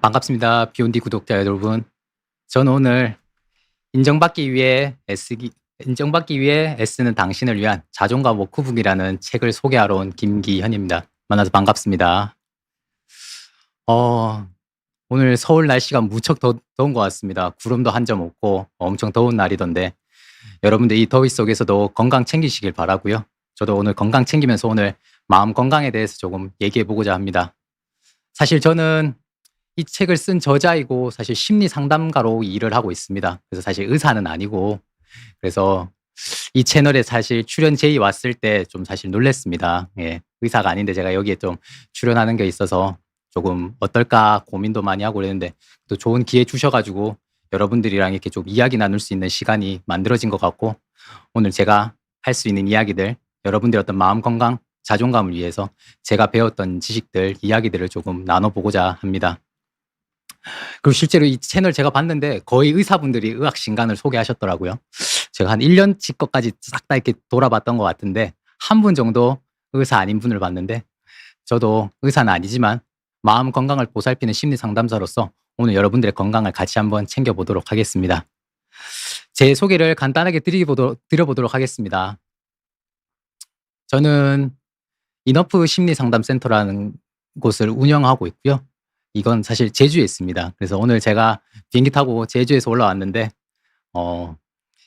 반갑습니다. 비욘디 구독자 여러분. 저는 오늘 인정받기 위해 애쓰는 당신을 위한 자존감 워크북이라는 책을 소개하러 온 김기현입니다. 만나서 반갑습니다. 어, 오늘 서울 날씨가 무척 더운 것 같습니다. 구름도 한 점 없고 엄청 더운 날이던데 여러분들 이 더위 속에서도 건강 챙기시길 바라고요. 저도 오늘 건강 챙기면서 오늘 마음 건강에 대해서 조금 얘기해 보고자 합니다. 사실 저는 이 책을 쓴 저자이고 사실 심리 상담가로 일을 하고 있습니다. 그래서 사실 의사는 아니고 그래서 이 채널에 사실 출연 제의 왔을 때 좀 사실 놀랐습니다. 예, 의사가 아닌데 제가 여기에 좀 출연하는 게 있어서 조금 어떨까 고민도 많이 하고 그랬는데 또 좋은 기회 주셔가지고 여러분들이랑 이렇게 좀 이야기 나눌 수 있는 시간이 만들어진 것 같고 오늘 제가 할 수 있는 이야기들 여러분들의 어떤 마음 건강, 자존감을 위해서 제가 배웠던 지식들, 이야기들을 조금 나눠보고자 합니다. 그리고 실제로 이 채널 제가 봤는데 거의 의사분들이 의학신간을 소개하셨더라고요. 제가 한 1년치 것까지 싹 다 이렇게 돌아봤던 것 같은데 한 분 정도 의사 아닌 분을 봤는데 저도 의사는 아니지만 마음 건강을 보살피는 심리 상담사로서 오늘 여러분들의 건강을 같이 한번 챙겨보도록 하겠습니다. 제 소개를 간단하게 드려보도록 하겠습니다. 저는 이너프 심리상담센터라는 곳을 운영하고 있고요. 이건 사실 제주에 있습니다. 그래서 오늘 제가 비행기 타고 제주에서 올라왔는데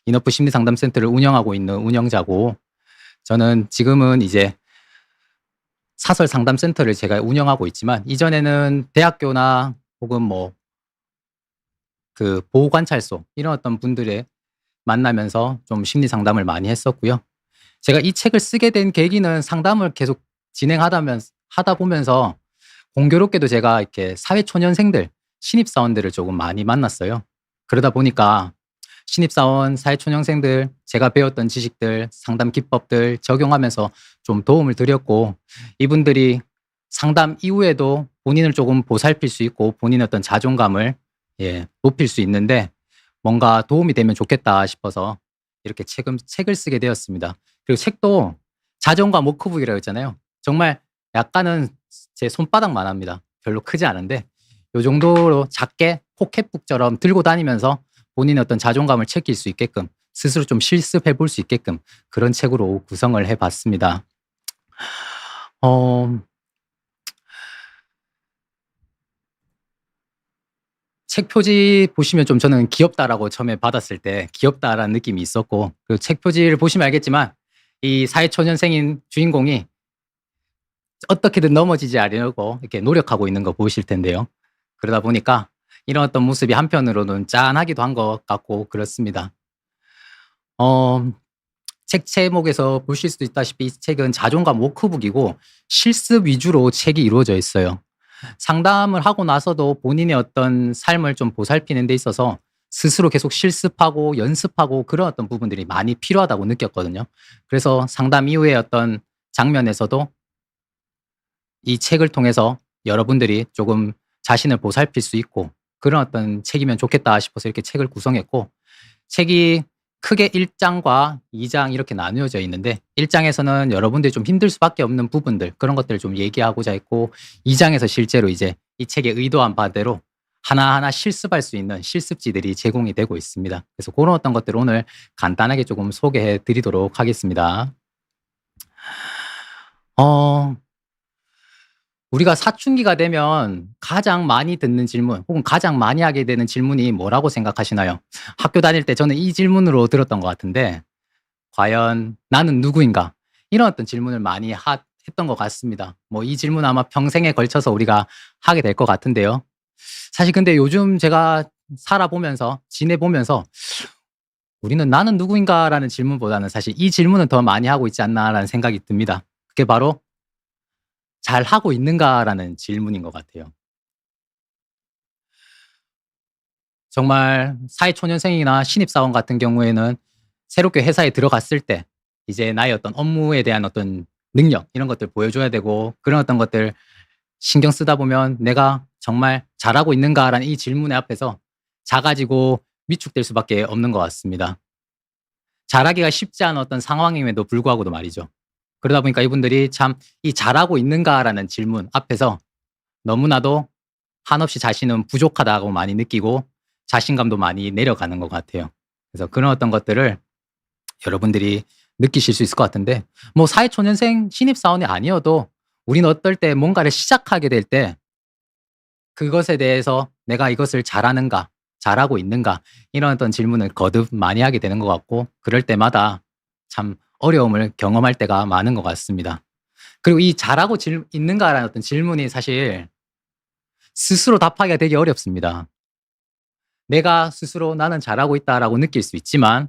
이너프 심리상담센터를 운영하고 있는 운영자고 저는 지금은 이제 사설 상담센터를 제가 운영하고 있지만 이전에는 대학교나 혹은 뭐 그 보호관찰소 이런 어떤 분들의 만나면서 좀 심리 상담을 많이 했었고요. 제가 이 책을 쓰게 된 계기는 상담을 계속 하다 보면서 공교롭게도 제가 이렇게 사회초년생들, 신입사원들을 조금 많이 만났어요. 그러다 보니까 신입사원, 사회초년생들, 제가 배웠던 지식들, 상담 기법들 적용하면서 좀 도움을 드렸고 이분들이 상담 이후에도 본인을 조금 보살필 수 있고 본인의 어떤 자존감을 높일 수 있는데 뭔가 도움이 되면 좋겠다 싶어서 이렇게 책을 쓰게 되었습니다. 그리고 책도 자존감 워크북이라고 했잖아요. 정말 약간은 제 손바닥만 합니다. 별로 크지 않은데 요 정도로 작게 포켓북처럼 들고 다니면서 본인의 어떤 자존감을 챙길 수 있게끔 스스로 좀 실습해 볼 수 있게끔 그런 책으로 구성을 해봤습니다. 책 표지 보시면 좀 저는 귀엽다라고 처음에 받았을 때 귀엽다라는 느낌이 있었고 그 책 표지를 보시면 알겠지만 이 사회초년생인 주인공이 어떻게든 넘어지지 않으려고 이렇게 노력하고 있는 거 보이실 텐데요. 그러다 보니까 이런 어떤 모습이 한편으로는 짠하기도 한 것 같고 그렇습니다. 책 제목에서 보실 수도 있다시피 이 책은 자존감 워크북이고 실습 위주로 책이 이루어져 있어요. 상담을 하고 나서도 본인의 어떤 삶을 좀 보살피는 데 있어서 스스로 계속 실습하고 연습하고 그런 어떤 부분들이 많이 필요하다고 느꼈거든요. 그래서 상담 이후의 어떤 장면에서도 이 책을 통해서 여러분들이 조금 자신을 보살필 수 있고 그런 어떤 책이면 좋겠다 싶어서 이렇게 책을 구성했고 책이 크게 1장과 2장 이렇게 나누어져 있는데 1장에서는 여러분들이 좀 힘들 수밖에 없는 부분들 그런 것들을 좀 얘기하고자 했고 2장에서 실제로 이제 이 책의 의도한 바대로 하나하나 실습할 수 있는 실습지들이 제공이 되고 있습니다. 그래서 그런 어떤 것들을 오늘 간단하게 조금 소개해 드리도록 하겠습니다. 우리가 사춘기가 되면 가장 많이 듣는 질문 혹은 가장 많이 하게 되는 질문이 뭐라고 생각하시나요? 학교 다닐 때 저는 이 질문으로 들었던 것 같은데 과연 나는 누구인가? 이런 어떤 질문을 많이 했던 것 같습니다. 뭐 이 질문 아마 평생에 걸쳐서 우리가 하게 될 것 같은데요. 사실 근데 요즘 제가 살아보면서 지내보면서 우리는 나는 누구인가라는 질문보다는 사실 이 질문은 더 많이 하고 있지 않나라는 생각이 듭니다. 그게 바로 잘 하고 있는가라는 질문인 것 같아요. 정말 사회초년생이나 신입사원 같은 경우에는 새롭게 회사에 들어갔을 때 이제 나의 어떤 업무에 대한 어떤 능력 이런 것들 보여줘야 되고 그런 어떤 것들 신경 쓰다 보면 내가 정말 잘하고 있는가라는 이 질문의 앞에서 작아지고 위축될 수밖에 없는 것 같습니다. 잘하기가 쉽지 않은 어떤 상황임에도 불구하고도 말이죠. 그러다 보니까 이분들이 참 이 잘하고 있는가라는 질문 앞에서 너무나도 한없이 자신은 부족하다고 많이 느끼고 자신감도 많이 내려가는 것 같아요. 그래서 그런 어떤 것들을 여러분들이 느끼실 수 있을 것 같은데 뭐 사회초년생 신입사원이 아니어도 우리는 어떨 때 뭔가를 시작하게 될 때 그것에 대해서 '내가 이것을 잘하는가? 잘하고 있는가?' 이런 어떤 질문을 거듭 많이 하게 되는 것 같고 그럴 때마다 참 어려움을 경험할 때가 많은 것 같습니다. 그리고 이 "잘하고 있는가?"라는 어떤 질문이 사실 스스로 답하기가 되게 어렵습니다. 내가 스스로 '나는 잘하고 있다.'라고 느낄 수 있지만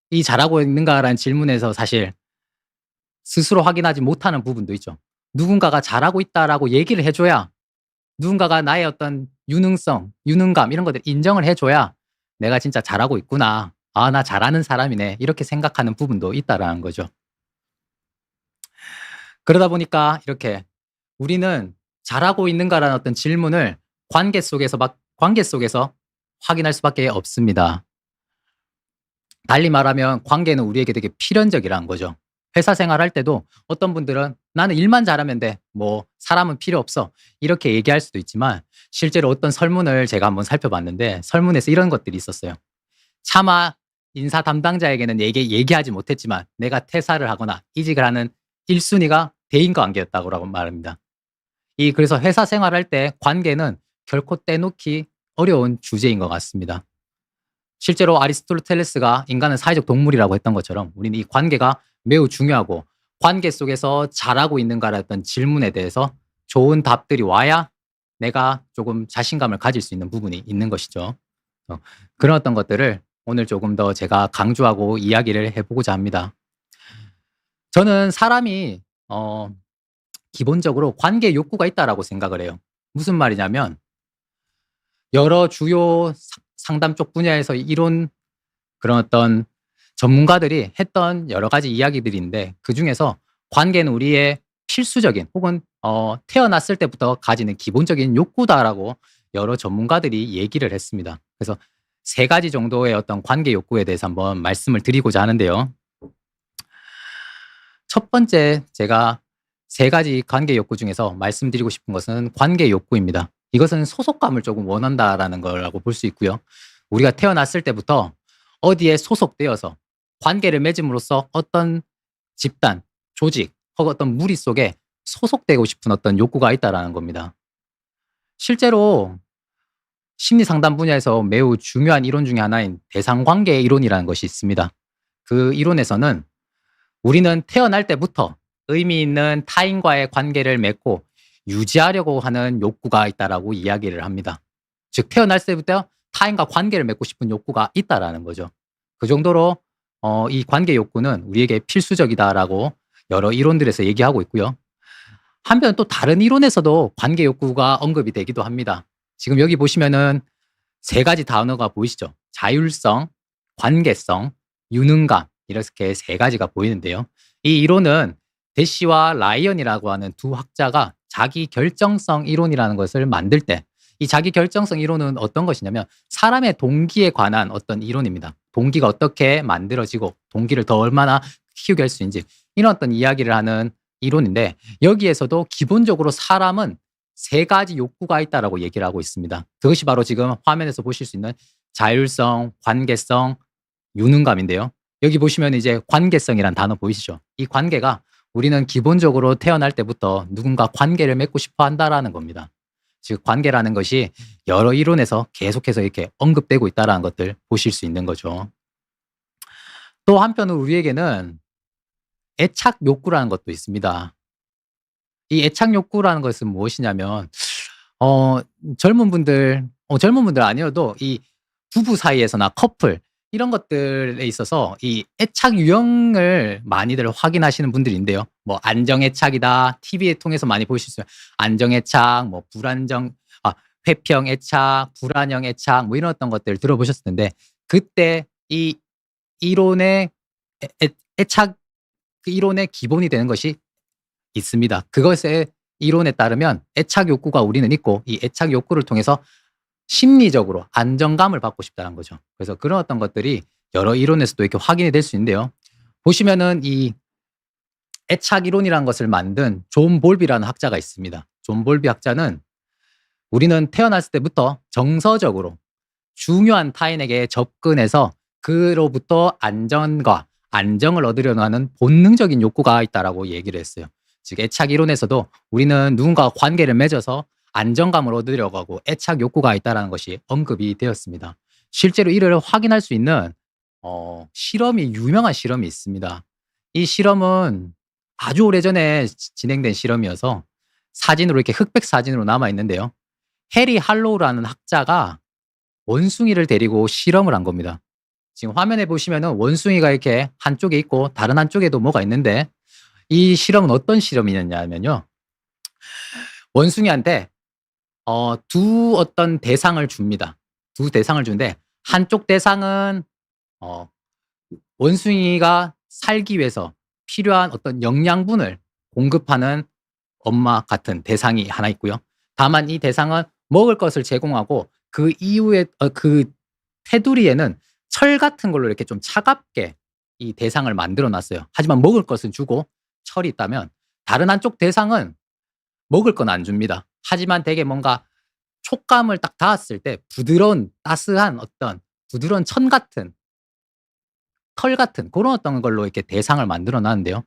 이 "잘하고 있는가?"라는 질문에서 사실 스스로 확인하지 못하는 부분도 있죠. 누군가가 "잘하고 있다."라고 얘기를 해 줘야 누군가가 나의 어떤 유능성, 유능감 이런 것들을 인정을 해 줘야 '내가 진짜 잘하고 있구나. 아 나 잘하는 사람이네.' 이렇게 생각하는 부분도 있다라는 거죠. 그러다 보니까 이렇게 우리는 '잘하고 있는가.'라는 어떤 질문을 관계 속에서 확인할 수밖에 없습니다. 달리 말하면 관계는 우리에게 되게 필연적이라는 거죠. 회사 생활할 때도 어떤 분들은 "나는 일만 잘하면 돼. 뭐 사람은 필요 없어." 이렇게 얘기할 수도 있지만 실제로 어떤 설문을 제가 한번 살펴봤는데 설문에서 이런 것들이 있었어요. 차마 인사 담당자에게는 얘기하지 못했지만 내가 퇴사를 하거나 이직을 하는 1 순위가 대인과 관계였다고 말합니다. 그래서 회사 생활할 때 관계는 결코 떼놓기 어려운 주제인 것 같습니다. 실제로 아리스토텔레스가 인간은 사회적 동물이라고 했던 것처럼 우리는 이 관계가 매우 중요하고 관계 속에서 잘하고 있는가라는 어떤 질문에 대해서 좋은 답들이 와야 내가 조금 자신감을 가질 수 있는 부분이 있는 것이죠. 그런 어떤 것들을 오늘 조금 더 제가 강조하고 이야기를 해보고자 합니다. 저는 사람이 기본적으로 관계 욕구가 있다라고 생각을 해요. 무슨 말이냐면 여러 주요 상담 쪽 분야에서 이론 그런 어떤 전문가들이 했던 여러 가지 이야기들인데 그중에서 관계는 우리의 필수적인 혹은 태어났을 때부터 가지는 기본적인 욕구다라고 여러 전문가들이 얘기를 했습니다. 그래서 세 가지 정도의 어떤 관계 욕구에 대해서 한번 말씀을 드리고자 하는데요. 첫 번째 제가 세 가지 관계 욕구 중에서 말씀드리고 싶은 것은 관계 욕구입니다. 이것은 소속감을 조금 원한다라는 거라고 볼 수 있고요. 우리가 태어났을 때부터 어디에 소속되어서 관계를 맺음으로써 어떤 집단, 조직 혹은 어떤 무리 속에 소속되고 싶은 어떤 욕구가 있다라는 겁니다. 실제로 심리 상담 분야에서 매우 중요한 이론 중에 하나인 대상관계 이론이라는 것이 있습니다. 그 이론에서는 우리는 태어날 때부터 의미 있는 타인과의 관계를 맺고 유지하려고 하는 욕구가 있다라고 이야기를 합니다. 즉 태어날 때부터 타인과 관계를 맺고 싶은 욕구가 있다라는 거죠. 그 정도로 이 관계 욕구는 우리에게 필수적이다라고 여러 이론들에서 얘기하고 있고요. 한편 또 다른 이론에서도 관계 욕구가 언급이 되기도 합니다. 지금 여기 보시면은 세 가지 단어가 보이시죠? 자율성, 관계성, 유능감 이렇게 세 가지가 보이는데요. 이 이론은 대시와 라이언이라고 하는 두 학자가 자기 결정성 이론이라는 것을 만들 때 이 자기 결정성 이론은 어떤 것이냐면 사람의 동기에 관한 어떤 이론입니다. 동기가 어떻게 만들어지고 동기를 더 얼마나 키우게 할 수 있는지 이런 어떤 이야기를 하는 이론인데 여기에서도 기본적으로 사람은 세 가지 욕구가 있다라고 얘기를 하고 있습니다. 그것이 바로 지금 화면에서 보실 수 있는 자율성, 관계성, 유능감인데요. 여기 보시면 이제 관계성이란 단어 보이시죠? 이 관계가 우리는 기본적으로 태어날 때부터 누군가 관계를 맺고 싶어 한다라는 겁니다. 즉 관계라는 것이 여러 이론에서 계속해서 이렇게 언급되고 있다라는 것들 보실 수 있는 거죠. 또 한편으로 우리에게는 애착 욕구라는 것도 있습니다. 이 애착 욕구라는 것은 무엇이냐면 어 젊은 분들 아니어도 이 부부 사이에서나 커플 이런 것들에 있어서 이 애착 유형을 많이들 확인하시는 분들인데요. 뭐 안정 애착이다. TV에 통해서 많이 보실 수 있어요. 안정 애착, 뭐 회피형 애착, 불안형 애착 뭐 이런 어떤 것들 들어보셨을 텐데 그때 이 이론의 애착 그 이론의 기본이 되는 것이 있습니다. 그것의 이론에 따르면 애착 욕구가 우리는 있고 이 애착 욕구를 통해서 심리적으로 안정감을 받고 싶다는 거죠. 그래서 그런 어떤 것들이 여러 이론에서도 이렇게 확인이 될 수 있는데요. 보시면은 이 애착 이론이라는 것을 만든 존 볼비라는 학자가 있습니다. 존 볼비 학자는 우리는 태어났을 때부터 정서적으로 중요한 타인에게 접근해서 그로부터 안전과 안정을 얻으려는 하는 본능적인 욕구가 있다라고 얘기를 했어요. 즉 애착 이론에서도 우리는 누군가와 관계를 맺어서 안정감을 얻으려고 하고 애착 욕구가 있다라는 것이 언급이 되었습니다. 실제로 이를 확인할 수 있는 실험이 유명한 실험이 있습니다. 이 실험은 아주 오래전에 진행된 실험이어서 사진으로 이렇게 흑백 사진으로 남아 있는데요. 해리 할로우라는 학자가 원숭이를 데리고 실험을 한 겁니다. 지금 화면에 보시면은 원숭이가 이렇게 한쪽에 있고 다른 한쪽에도 뭐가 있는데 이 실험은 어떤 실험이었냐면요. 원숭이한테 두 어떤 대상을 줍니다. 두 대상을 주는데 한쪽 대상은 어 원숭이가 살기 위해서 필요한 어떤 영양분을 공급하는 엄마 같은 대상이 하나 있고요. 다만 이 대상은 먹을 것을 제공하고 그 이후에 그 테두리에는 철 같은 걸로 이렇게 좀 차갑게 이 대상을 만들어 놨어요. 하지만 먹을 것은 주고 철이 있다면 다른 한쪽 대상은 먹을 건 안 줍니다. 하지만 되게 뭔가 촉감을 딱 닿았을 때 부드러운 따스한 어떤 부드러운 천 같은 털 같은 그런 어떤 걸로 이렇게 대상을 만들어 놨는데요.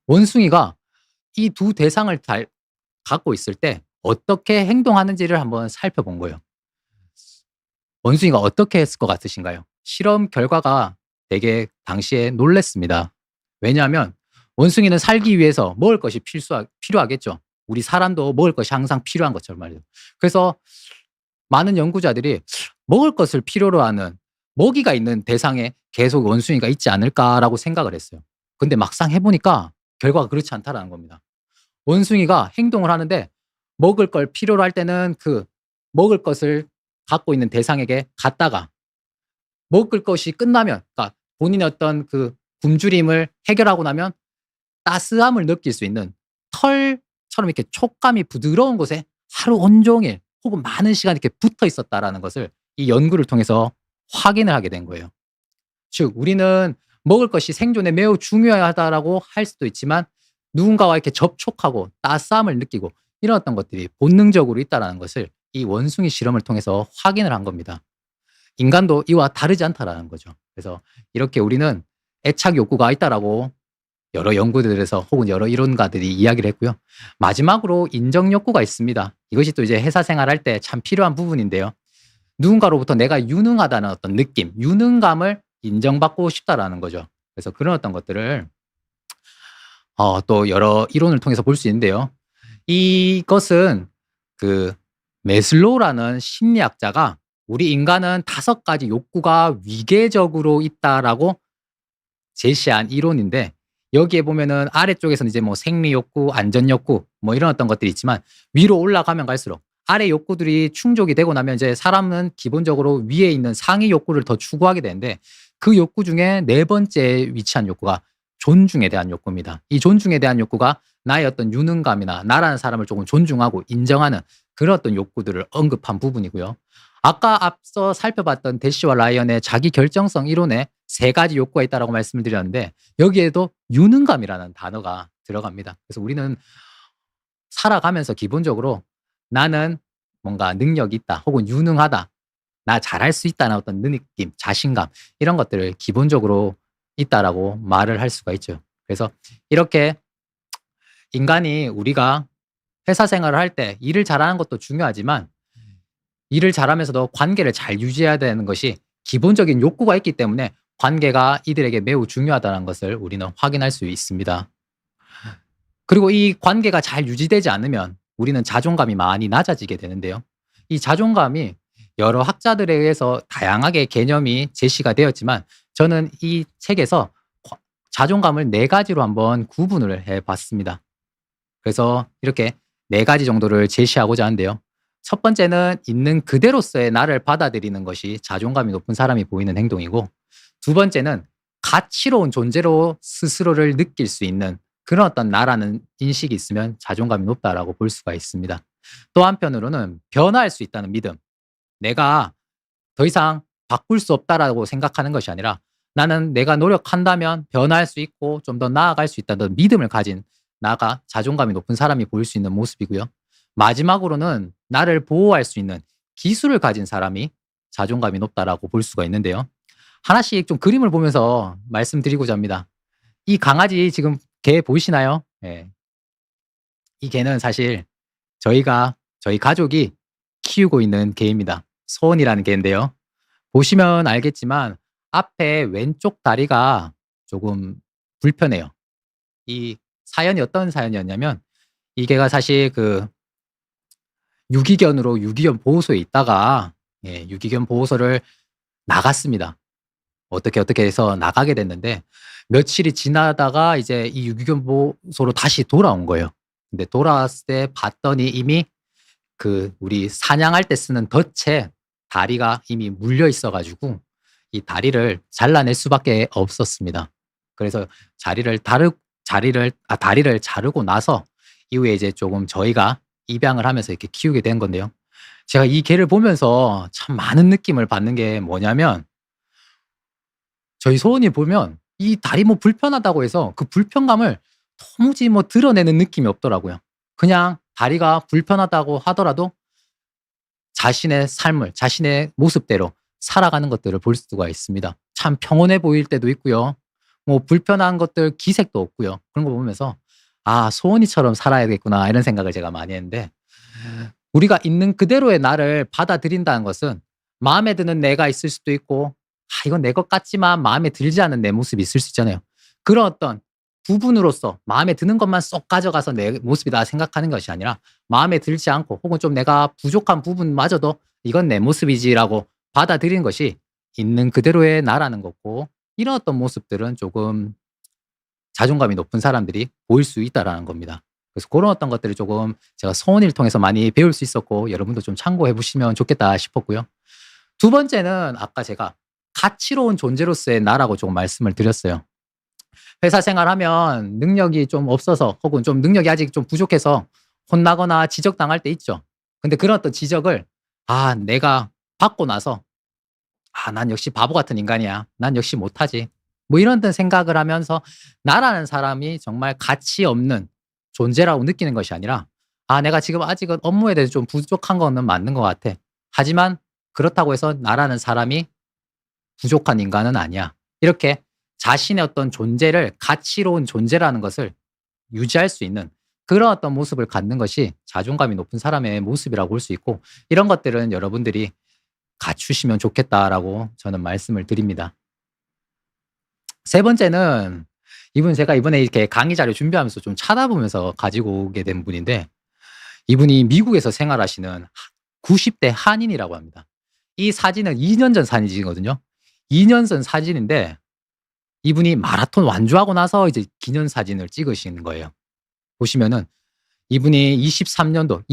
원숭이가 이 두 대상을 잘 갖고 있을 때 어떻게 행동하는지를 한번 살펴본 거예요. 원숭이가 어떻게 했을 것 같으신가요? 실험 결과가 되게 당시에 놀랐습니다. 왜냐하면 원숭이는 살기 위해서 먹을 것이 필요하겠죠. 우리 사람도 먹을 것이 항상 필요한 것처럼 말이에요. 그래서 많은 연구자들이 먹을 것을 필요로 하는 먹이가 있는 대상에 계속 원숭이가 있지 않을까라고 생각을 했어요. 근데 막상 해보니까 결과가 그렇지 않다라는 겁니다. 원숭이가 행동을 하는데 먹을 걸 필요로 할 때는 그 먹을 것을 갖고 있는 대상에게 갔다가 먹을 것이 끝나면 그러니까 본인의 어떤 그 굶주림을 해결하고 나면 따스함을 느낄 수 있는 털처럼 이렇게 촉감이 부드러운 곳에 하루 온종일 혹은 많은 시간 이렇게 붙어 있었다라는 것을 이 연구를 통해서 확인을 하게 된 거예요. 즉 우리는 먹을 것이 생존에 매우 중요하다라고 할 수도 있지만 누군가와 이렇게 접촉하고 따스함을 느끼고 이런 어떤 것들이 본능적으로 있다라는 것을 이 원숭이 실험을 통해서 확인을 한 겁니다. 인간도 이와 다르지 않다라는 거죠. 그래서 이렇게 우리는 애착 욕구가 있다라고 여러 연구들에서 혹은 여러 이론가들이 이야기를 했고요. 마지막으로 인정 욕구가 있습니다. 이것이 또 이제 회사 생활할 때 참 필요한 부분인데요. 누군가로부터 내가 유능하다는 어떤 느낌, 유능감을 인정받고 싶다라는 거죠. 그래서 그런 어떤 것들을 또 여러 이론을 통해서 볼 수 있는데요. 이것은 그 메슬로우라는 심리학자가 우리 인간은 5가지 욕구가 위계적으로 있다라고 제시한 이론인데 여기에 보면은 아래쪽에서는 이제 뭐 생리 욕구, 안전 욕구 뭐 이런 어떤 것들이 있지만 위로 올라가면 갈수록 아래 욕구들이 충족이 되고 나면 이제 사람은 기본적으로 위에 있는 상위 욕구를 더 추구하게 되는데 그 욕구 중에 4번째 위치한 욕구가 존중에 대한 욕구입니다. 이 존중에 대한 욕구가 나의 어떤 유능감이나 나라는 사람을 조금 존중하고 인정하는 그런 어떤 욕구들을 언급한 부분이고요. 아까 앞서 살펴봤던 대시와 라이언의 자기 결정성 이론에 3가지 욕구가 있다라고 말씀을 드렸는데 여기에도 유능감이라는 단어가 들어갑니다. 그래서 우리는 살아가면서 기본적으로 나는 뭔가 능력이 있다 혹은 유능하다 나 잘할 수 있다는 어떤 느낌, 자신감 이런 것들을 기본적으로 있다라고 말을 할 수가 있죠. 그래서 이렇게 인간이 우리가 회사 생활을 할 때 일을 잘하는 것도 중요하지만 일을 잘하면서도 관계를 잘 유지해야 되는 것이 기본적인 욕구가 있기 때문에 관계가 이들에게 매우 중요하다는 것을 우리는 확인할 수 있습니다. 그리고 이 관계가 잘 유지되지 않으면 우리는 자존감이 많이 낮아지게 되는데요. 이 자존감이 여러 학자들에 의해서 다양하게 개념이 제시가 되었지만 저는 이 책에서 자존감을 4가지로 한번 구분을 해 봤습니다. 그래서 이렇게 4가지 정도를 제시하고자 하는데요. 첫 번째는 있는 그대로서의 나를 받아들이는 것이 자존감이 높은 사람이 보이는 행동이고 두 번째는 가치로운 존재로 스스로를 느낄 수 있는 그런 어떤 나라는 인식이 있으면 자존감이 높다라고 볼 수가 있습니다. 또 한편으로는 변화할 수 있다는 믿음. 내가 더 이상 바꿀 수 없다라고 생각하는 것이 아니라 나는 내가 노력한다면 변화할 수 있고 좀 더 나아갈 수 있다는 믿음을 가진 나가 자존감이 높은 사람이 보일 수 있는 모습이고요. 마지막으로는 나를 보호할 수 있는 기술을 가진 사람이 자존감이 높다라고 볼 수가 있는데요. 하나씩 좀 그림을 보면서 말씀드리고자 합니다. 이 강아지 지금 개 보이시나요? 예. 이 개는 사실 저희 가족이 키우고 있는 개입니다. 소원이라는 개인데요. 보시면 알겠지만 앞에 왼쪽 다리가 조금 불편해요. 이 사연이 어떤 사연이었냐면 이 개가 사실 그 유기견으로 유기견 보호소에 있다가 유기견 보호소를 나갔습니다. 어떻게 해서 나가게 됐는데 며칠이 지나다가 이제 이 유기견 보호소로 다시 돌아온 거예요. 근데 돌아왔을 때 봤더니 이미 그 우리 사냥할 때 쓰는 덫에 다리가 이미 물려 있어 가지고 이 다리를 잘라낼 수밖에 없었습니다. 그래서 다리를 자르고 나서 이후에 이제 조금 저희가 입양을 하면서 이렇게 키우게 된 건데요. 제가 이 개를 보면서 참 많은 느낌을 받는 게 뭐냐면 저희 소원이 보면 이 다리 뭐 불편하다고 해서 그 불편감을 도무지 뭐 드러내는 느낌이 없더라고요. 그냥 다리가 불편하다고 하더라도 자신의 삶을 자신의 모습대로 살아가는 것들을 볼 수가 있습니다. 참 평온해 보일 때도 있고요. 뭐 불편한 것들 기색도 없고요. 그런 거 보면서 '아 소원이처럼 살아야겠구나.' 이런 생각을 제가 많이 했는데 우리가 있는 그대로의 나를 받아들인다는 것은 마음에 드는 내가 있을 수도 있고 이건 내 것 같지만 마음에 들지 않는 내 모습이 있을 수 있잖아요. 그런 어떤 부분으로서 마음에 드는 것만 쏙 가져가서 내 모습이다 생각하는 것이 아니라 마음에 들지 않고 혹은 좀 내가 부족한 부분마저도 '이건 내 모습이지.'라고 받아들이는 것이 있는 그대로의 나라는 거고 이런 어떤 모습들은 조금 자존감이 높은 사람들이 보일 수 있다라는 겁니다. 그래서 그런 어떤 것들이 조금 제가 소원을 통해서 많이 배울 수 있었고 여러분도 좀 참고해 보시면 좋겠다 싶었고요. 두 번째는 아까 제가 가치로운 존재로서의 나라고 조금 말씀을 드렸어요. 회사 생활하면 능력이 좀 없어서 혹은 좀 능력이 아직 좀 부족해서 혼나거나 지적당할 때 있죠. 근데 그런 어떤 지적을 내가 받고 나서 '난 역시 바보 같은 인간이야. 난 역시 못하지.' 뭐 이런 든 생각을 하면서 나라는 사람이 정말 가치 없는 존재라고 느끼는 것이 아니라 '내가 지금 아직은 업무에 대해서 좀 부족한 거는 맞는 것 같아. 하지만 그렇다고 해서 나라는 사람이 부족한 인간은 아니야.' 이렇게 자신의 어떤 존재를 가치로운 존재라는 것을 유지할 수 있는 그런 어떤 모습을 갖는 것이 자존감이 높은 사람의 모습이라고 볼 수 있고 이런 것들은 여러분들이 갖추시면 좋겠다라고 저는 말씀을 드립니다. 세 번째는 이분 제가 이번에 이렇게 강의 자료 준비하면서 좀 찾아보면서 가지고 오게 된 분인데 이분이 미국에서 생활하시는 90대 한인이라고 합니다. 이 사진은 2년 전 사진이거든요. 2년 전 사진인데 이분이 마라톤 완주하고 나서 이제 기념사진을 찍으신 거예요. 보시면은 이분이 2023 년도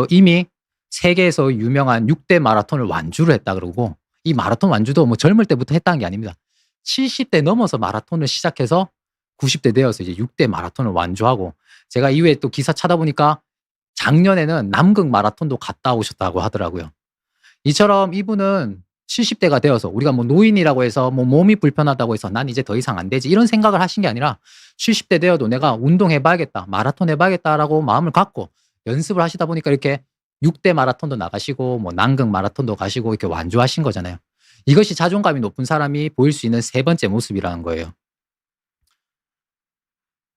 이미 세계에서 유명한 6대 마라톤을 완주를 했다 그러고 이 마라톤 완주도 뭐 젊을 때부터 했다는 게 아닙니다. 70대 넘어서 마라톤을 시작해서 90대 되어서 이제 6대 마라톤을 완주하고 제가 이후에 또 기사 찾아보니까 작년에는 남극 마라톤도 갔다 오셨다고 하더라고요. 이처럼 이분은 70 대가 되어서 우리가 뭐 노인이라고 해서 뭐 몸이 불편하다고 해서 '난 이제 더 이상 안 되지.' 이런 생각을 하신 게 아니라 70대 되어도 '내가 운동해 봐야겠다. 마라톤 해 봐야겠다.'라고 마음을 갖고 연습을 하시다 보니까 이렇게 6대 마라톤도 나가시고 뭐 남극 마라톤도 가시고 이렇게 완주하신 거잖아요. 이것이 자존감이 높은 사람이 보일 수 있는 세 번째 모습이라는 거예요.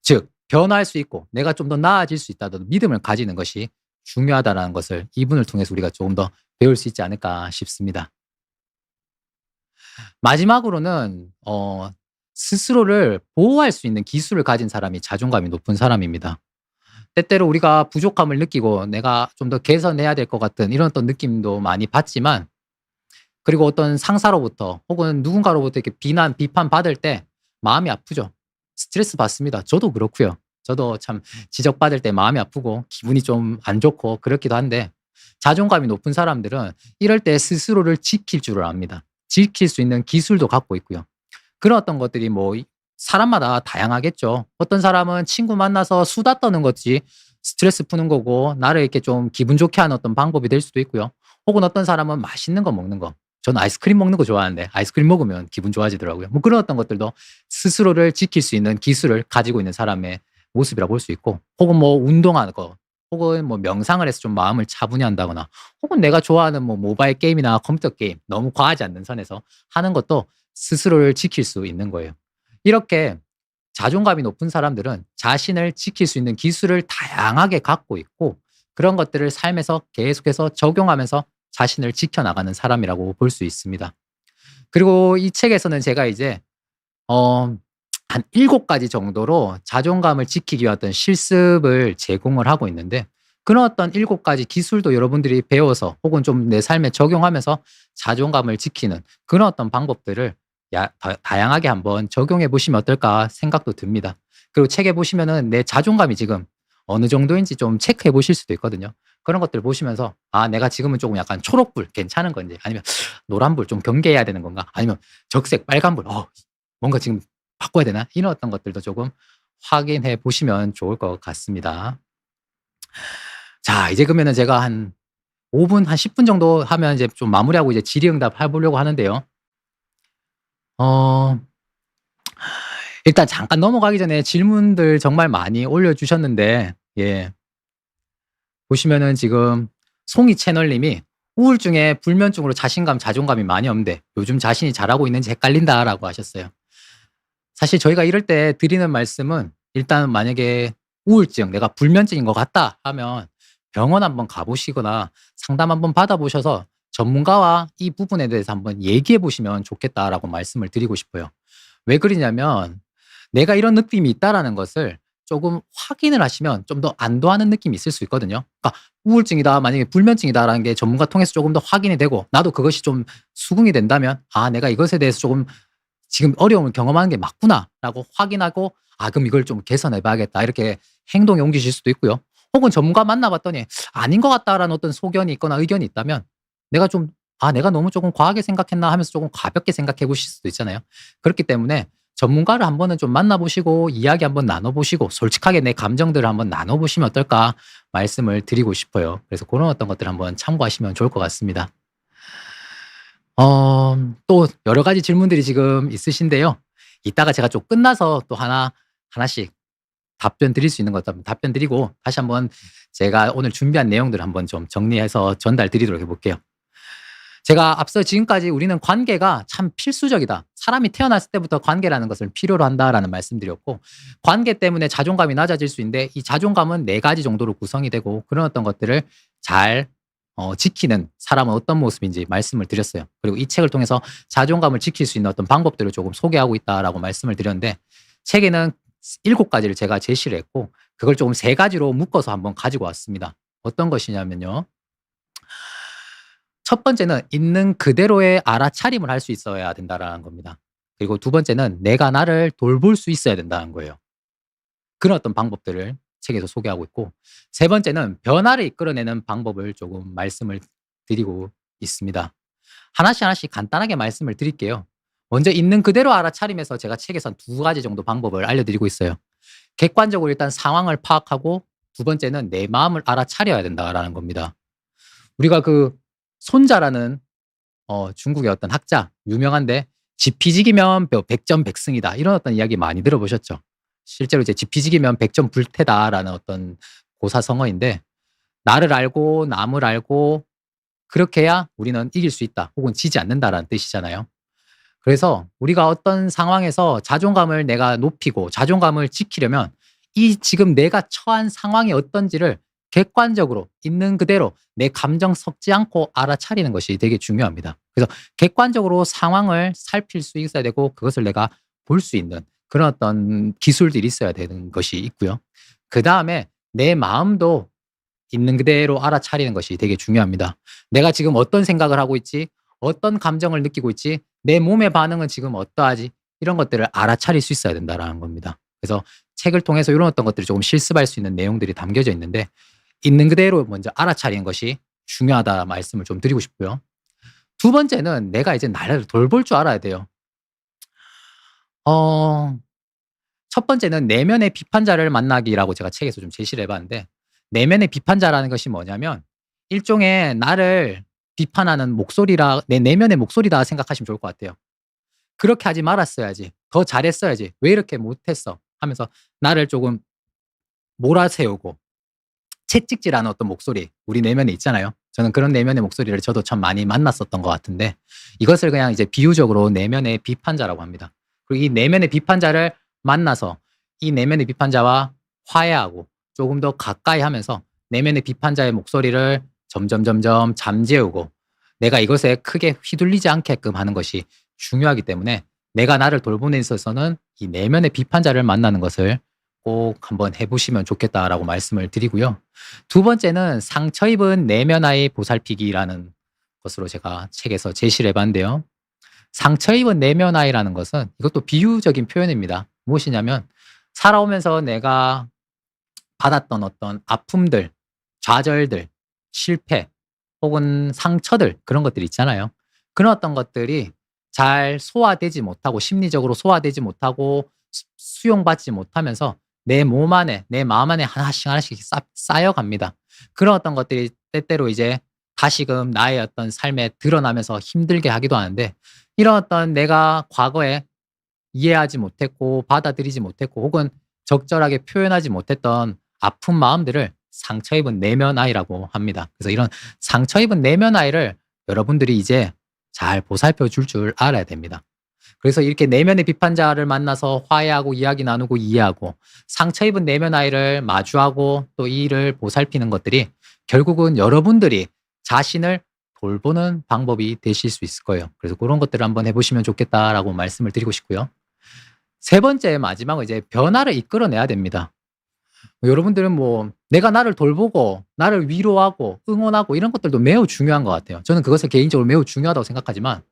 즉 변화할 수 있고 내가 좀 더 나아질 수 있다는 믿음을 가지는 것이 중요하다라는 것을 이분을 통해서 우리가 조금 더 배울 수 있지 않을까 싶습니다. 마지막으로는 스스로를 보호할 수 있는 기술을 가진 사람이 자존감이 높은 사람입니다. 때때로 우리가 부족함을 느끼고 내가 좀 더 개선해야 될 것 같은 이런 어떤 느낌도 많이 받지만 그리고 어떤 상사로부터 혹은 누군가로부터 이렇게 비난, 비판받을 때 마음이 아프죠. 스트레스 받습니다. 저도 그렇고요. 저도 참 지적받을 때 마음이 아프고 기분이 좀 안 좋고 그렇기도 한데 자존감이 높은 사람들은 이럴 때 스스로를 지킬 줄을 압니다. 지킬 수 있는 기술도 갖고 있고요. 그런 어떤 것들이 뭐 사람마다 다양하겠죠. 어떤 사람은 친구 만나서 수다 떠는 것이 스트레스 푸는 거고 나를 이렇게 좀 기분 좋게 하는 어떤 방법이 될 수도 있고요. 혹은 어떤 사람은 맛있는 거 먹는 거. 저는 아이스크림 먹는 거 좋아하는데 아이스크림 먹으면 기분 좋아지더라고요. 뭐 그런 어떤 것들도 스스로를 지킬 수 있는 기술을 가지고 있는 사람의 모습이라고 볼 수 있고 혹은 뭐 운동하는 거 혹은 뭐 명상을 해서 좀 마음을 차분히한다거나 혹은 내가 좋아하는 뭐 모바일 게임이나 컴퓨터 게임 너무 과하지 않는 선에서 하는 것도 스스로를 지킬 수 있는 거예요. 이렇게 자존감이 높은 사람들은 자신을 지킬 수 있는 기술을 다양하게 갖고 있고 그런 것들을 삶에서 계속해서 적용하면서 자신을 지켜나가는 사람이라고 볼 수 있습니다. 그리고 이 책에서는 제가 이제 어 한 7 가지 정도로 자존감을 지키기 위한 어떤 실습을 제공을 하고 있는데 그런 어떤 7 가지 기술도 여러분들이 배워서 혹은 좀 내 삶에 적용하면서 자존감을 지키는 그런 어떤 방법들을 다양하게 한번 적용해 보시면 어떨까 생각도 듭니다. 그리고 책에 보시면은 내 자존감이 지금 어느 정도인지 좀 체크해 보실 수도 있거든요. 그런 것들 보시면서 '아 내가 지금은 조금 약간 초록불 괜찮은 건지 아니면 노란불 좀 경계해야 되는 건가? 아니면 적색 빨간불 뭔가 지금 바꿔야 되나?' 이런 어떤 것들도 조금 확인해 보시면 좋을 것 같습니다. 자 이제 그러면은 제가 한 5 분 한 10분 정도 하면 이제 좀 마무리하고 이제 질의응답 해 보려고 하는데요. 어 일단 잠깐 넘어가기 전에 질문들 정말 많이 올려 주셨는데 예 보시면은 지금 송이 채널 님이 "우울증에 불면증으로 자신감, 자존감이 많이 없는데 요즘 자신이 잘하고 있는지 헷갈린다."라고 하셨어요. 사실 저희가 이럴 때 드리는 말씀은 일단 만약에 우울증, 내가 불면증인 것 같다 하면 병원 한번 가 보시거나 상담 한번 받아 보셔서 전문가와 이 부분에 대해서 한번 얘기해 보시면 좋겠다라고 말씀을 드리고 싶어요. 왜 그러냐면 내가 이런 느낌이 있다라는 것을 조금 확인을 하시면 좀 더 안도하는 느낌이 있을 수 있거든요. 그러니까 우울증이다, 만약에 불면증이다라는 게 전문가 통해서 조금 더 확인이 되고 나도 그것이 좀 수긍이 된다면 '아 내가 이것에 대해서 조금 지금 어려움을 경험하는 게 맞구나.'라고 확인하고 '아 그럼 이걸 좀 개선해 봐야겠다.' 이렇게 행동에 옮기실 수도 있고요. 혹은 전문가 만나 봤더니 '아닌 것 같다.'라는 어떤 소견이 있거나 의견이 있다면 내가 좀 '아 내가 너무 조금 과하게 생각했나.' 하면서 조금 가볍게 생각해 보실 수도 있잖아요. 그렇기 때문에 전문가를 한번은 좀 만나 보시고 이야기 한번 나눠 보시고 솔직하게 내 감정들을 한번 나눠 보시면 어떨까 말씀을 드리고 싶어요. 그래서 그런 어떤 것들 한번 참고하시면 좋을 것 같습니다. 또 여러 가지 질문들이 지금 있으신데요. 이따가 제가 좀 끝나서 또 하나씩 답변 드릴 수 있는 것 한번 답변 드리고 다시 한번 제가 오늘 준비한 내용들을 한번 좀 정리해서 전달 드리도록 해 볼게요. 제가 앞서 지금까지 "우리는 관계가 참 필수적이다. 사람이 태어났을 때부터 관계라는 것을 필요로 한다."라는 말씀드렸고 관계 때문에 자존감이 낮아질 수 있는데 이 자존감은 4 가지 정도로 구성이 되고 그런 어떤 것들을 잘 지키는 사람은 어떤 모습인지 말씀을 드렸어요. 그리고 이 책을 통해서 자존감을 지킬 수 있는 어떤 방법들을 조금 소개하고 있다라고 말씀을 드렸는데 책에는 7 가지를 제가 제시를 했고 그걸 조금 3 가지로 묶어서 한번 가지고 왔습니다. 어떤 것이냐면요. 첫 번째는 있는 그대로의 알아차림을 할 수 있어야 된다라는 겁니다. 그리고 두 번째는 내가 나를 돌볼 수 있어야 된다는 거예요. 그런 어떤 방법들을 책에서 소개하고 있고 세 번째는 변화를 이끌어내는 방법을 조금 말씀을 드리고 있습니다. 하나씩 하나씩 간단하게 말씀을 드릴게요. 먼저 있는 그대로 알아차림에서 제가 책에서 두 가지 정도 방법을 알려드리고 있어요. 객관적으로 일단 상황을 파악하고 두 번째는 내 마음을 알아차려야 된다라는 겁니다. 우리가 그 손자라는 중국의 어떤 학자 유명한데 "지피지기면 백전백승이다." 이런 어떤 이야기 많이 들어보셨죠? 실제로 이제 "지피지기면 백전불태다."라는 어떤 고사성어인데 나를 알고 남을 알고 그렇게 해야 우리는 이길 수 있다 혹은 지지 않는다라는 뜻이잖아요. 그래서 우리가 어떤 상황에서 자존감을 내가 높이고 자존감을 지키려면 이 지금 내가 처한 상황이 어떤지를 객관적으로 있는 그대로 내 감정 섞지 않고 알아차리는 것이 되게 중요합니다. 그래서 객관적으로 상황을 살필 수 있어야 되고 그것을 내가 볼 수 있는 그런 어떤 기술들이 있어야 되는 것이 있고요. 그다음에 내 마음도 있는 그대로 알아차리는 것이 되게 중요합니다. 내가 지금 어떤 생각을 하고 있지? 어떤 감정을 느끼고 있지? 내 몸의 반응은 지금 어떠하지? 이런 것들을 알아차릴 수 있어야 된다라는 겁니다. 그래서 책을 통해서 이런 어떤 것들이 조금 실습할 수 있는 내용들이 담겨져 있는데 있는 그대로 먼저 알아차리는 것이 중요하다 말씀을 좀 드리고 싶고요. 두 번째는 내가 이제 나를 돌볼 줄 알아야 돼요. 어 첫 번째는 내면의 비판자를 만나기라고 제가 책에서 좀 제시를 해 봤는데 내면의 비판자라는 것이 뭐냐면 일종의 나를 비판하는 목소리라 내 내면의 목소리다 생각하시면 좋을 것 같아요. '그렇게 하지 말았어야지. 더 잘했어야지. 왜 이렇게 못했어?' 하면서 나를 조금 몰아세우고 채찍질하는 어떤 목소리, 우리 내면에 있잖아요. 저는 그런 내면의 목소리를 저도 참 많이 만났었던 것 같은데, 이것을 그냥 이제 비유적으로 내면의 비판자라고 합니다. 그리고 이 내면의 비판자를 만나서 이 내면의 비판자와 화해하고 조금 더 가까이 하면서 내면의 비판자의 목소리를 점점 잠재우고 내가 이것에 크게 휘둘리지 않게끔 하는 것이 중요하기 때문에, 내가 나를 돌보는 데 있어서는 이 내면의 비판자를 만나는 것을 꼭 한번 해 보시면 좋겠다라고 말씀을 드리고요. 두 번째는 상처 입은 내면 아이 보살피기라는 것으로 제가 책에서 제시를 해 봤는데요. 상처 입은 내면 아이라는 것은 이것도 비유적인 표현입니다. 무엇이냐면, 살아오면서 내가 받았던 어떤 아픔들, 좌절들, 실패 혹은 상처들, 그런 것들이 있잖아요. 그런 어떤 것들이 잘 소화되지 못하고, 심리적으로 소화되지 못하고 수용받지 못하면서 내 몸 안에, 내 마음 안에 하나씩 쌓여갑니다. 그런 어떤 것들이 때때로 이제 다시금 나의 어떤 삶에 드러나면서 힘들게 하기도 하는데, 이런 어떤 내가 과거에 이해하지 못했고 받아들이지 못했고 혹은 적절하게 표현하지 못했던 아픈 마음들을 상처 입은 내면 아이라고 합니다. 그래서 이런 상처 입은 내면 아이를 여러분들이 이제 잘 보살펴 줄 알아야 됩니다. 그래서 이렇게 내면의 비판자를 만나서 화해하고 이야기 나누고 이해하고 상처 입은 내면 아이를 마주하고 또 이 일을 보살피는 것들이 결국은 여러분들이 자신을 돌보는 방법이 되실 수 있을 거예요. 그래서 그런 것들을 한번 해보시면 좋겠다라고 말씀을 드리고 싶고요. 세 번째, 마지막은 이제 변화를 이끌어내야 됩니다. 여러분들은 뭐 내가 나를 돌보고 나를 위로하고 응원하고 이런 것들도 매우 중요한 것 같아요. 저는 그것을 개인적으로 매우 중요하다고 생각하지만,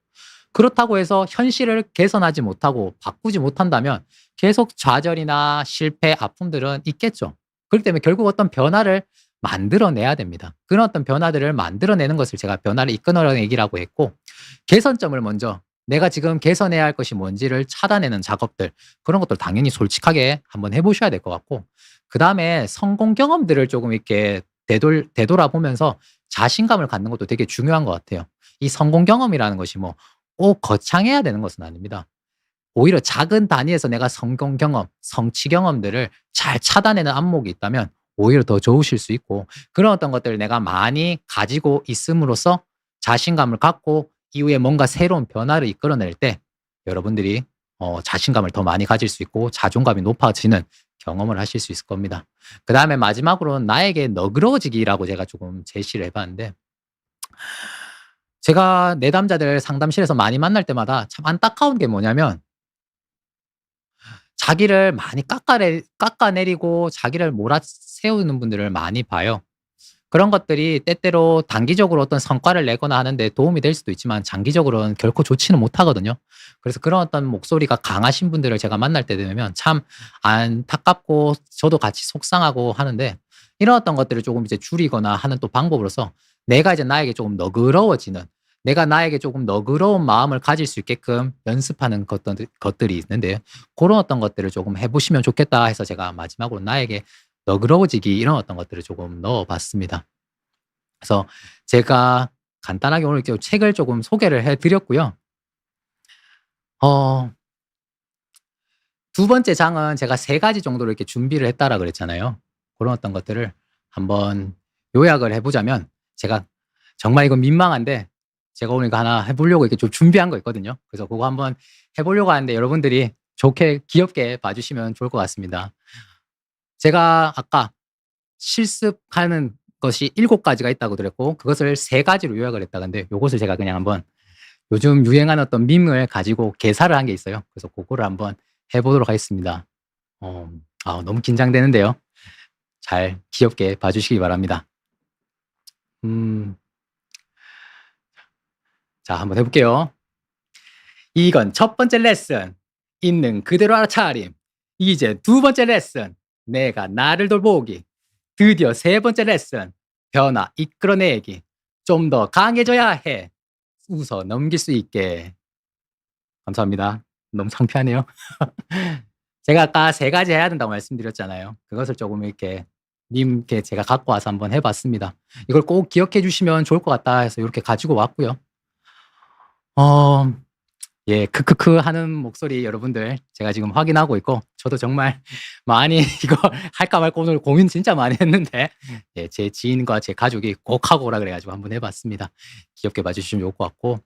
그렇다고 해서 현실을 개선하지 못하고 바꾸지 못한다면 계속 좌절이나 실패, 아픔들은 있겠죠. 그렇기 때문에 결국 어떤 변화를 만들어내야 됩니다. 그런 어떤 변화들을 만들어내는 것을 제가 변화를 이끌어내기라고 했고, 개선점을 먼저 내가 지금 개선해야 할 것이 뭔지를 찾아내는 작업들, 그런 것들 당연히 솔직하게 한번 해보셔야 될 것 같고, 그 다음에 성공 경험들을 조금 이렇게 되돌아보면서 자신감을 갖는 것도 되게 중요한 것 같아요. 이 성공 경험이라는 것이 뭐 꼭 거창해야 되는 것은 아닙니다. 오히려 작은 단위에서 내가 성공 경험, 성취 경험들을 잘 찾아내는 안목이 있다면 오히려 더 좋으실 수 있고, 그런 어떤 것들을 내가 많이 가지고 있음으로써 자신감을 갖고 이후에 뭔가 새로운 변화를 이끌어낼 때 여러분들이 자신감을 더 많이 가질 수 있고 자존감이 높아지는 경험을 하실 수 있을 겁니다. 그 다음에 마지막으로는 나에게 너그러워지기라고 제가 조금 제시를 해봤는데, 제가 내담자들 상담실에서 많이 만날 때마다 참 안타까운 게 뭐냐면, 자기를 많이 깎아내리고 자기를 몰아세우는 분들을 많이 봐요. 그런 것들이 때때로 단기적으로 어떤 성과를 내거나 하는데 도움이 될 수도 있지만 장기적으로는 결코 좋지는 못하거든요. 그래서 그런 어떤 목소리가 강하신 분들을 제가 만날 때 되면 참 안타깝고 저도 같이 속상하고 하는데, 이런 어떤 것들을 조금 이제 줄이거나 하는 또 방법으로서 내가 이제 나에게 조금 너그러워지는, 내가 나에게 조금 너그러운 마음을 가질 수 있게끔 연습하는 것들이 있는데, 그런 어떤 것들을 조금 해보시면 좋겠다 해서 제가 마지막으로 나에게 너그러워지기, 이런 어떤 것들을 조금 넣어봤습니다. 그래서 제가 간단하게 오늘 이렇게 책을 조금 소개를 해드렸고요. 어, 두 번째 장은 제가 세 가지 정도로 이렇게 준비를 했다라 그랬잖아요. 그런 어떤 것들을 한번 요약을 해보자면, 제가 정말 이건 민망한데 제가 오늘 이거 하나 해보려고 이렇게 좀 준비한 거 있거든요. 그래서 그거 한번 해보려고 하는데 여러분들이 좋게 귀엽게 봐주시면 좋을 것 같습니다. 제가 아까 실습하는 것이 7가지가 있다고 드렸고 그것을 3가지로 요약을 했다. 근데 요것을 제가 그냥 한번 요즘 유행하는 어떤 밈을 가지고 개사를 한 게 있어요. 그래서 그거를 한번 해보도록 하겠습니다. 너무 긴장되는데요. 잘 귀엽게 봐주시기 바랍니다. 자, 한번 해볼게요. 이건 첫 번째 레슨, 있는 그대로 알아차림. 이제 두 번째 레슨, 내가 나를 돌보기. 드디어 세 번째 레슨, 변화 이끌어내기. 좀 더 강해져야 해. 웃어 넘길 수 있게. 감사합니다. 너무 창피하네요. 제가 아까 3가지 해야 된다고 말씀드렸잖아요. 그것을 조금 이렇게 님께 제가 갖고 와서 한번 해봤습니다. 이걸 꼭 기억해 주시면 좋을 것 같다 해서 이렇게 가지고 왔고요. 어, 예, 크크크 하는 목소리 여러분들 제가 지금 확인하고 있고, 저도 정말 많이 이거 할까 말까 오늘 고민 진짜 많이 했는데, 예, 제 지인과 제 가족이 꼭 하고 오라 그래가지고 한번 해봤습니다. 귀엽게 봐주시면 좋을 것 같고,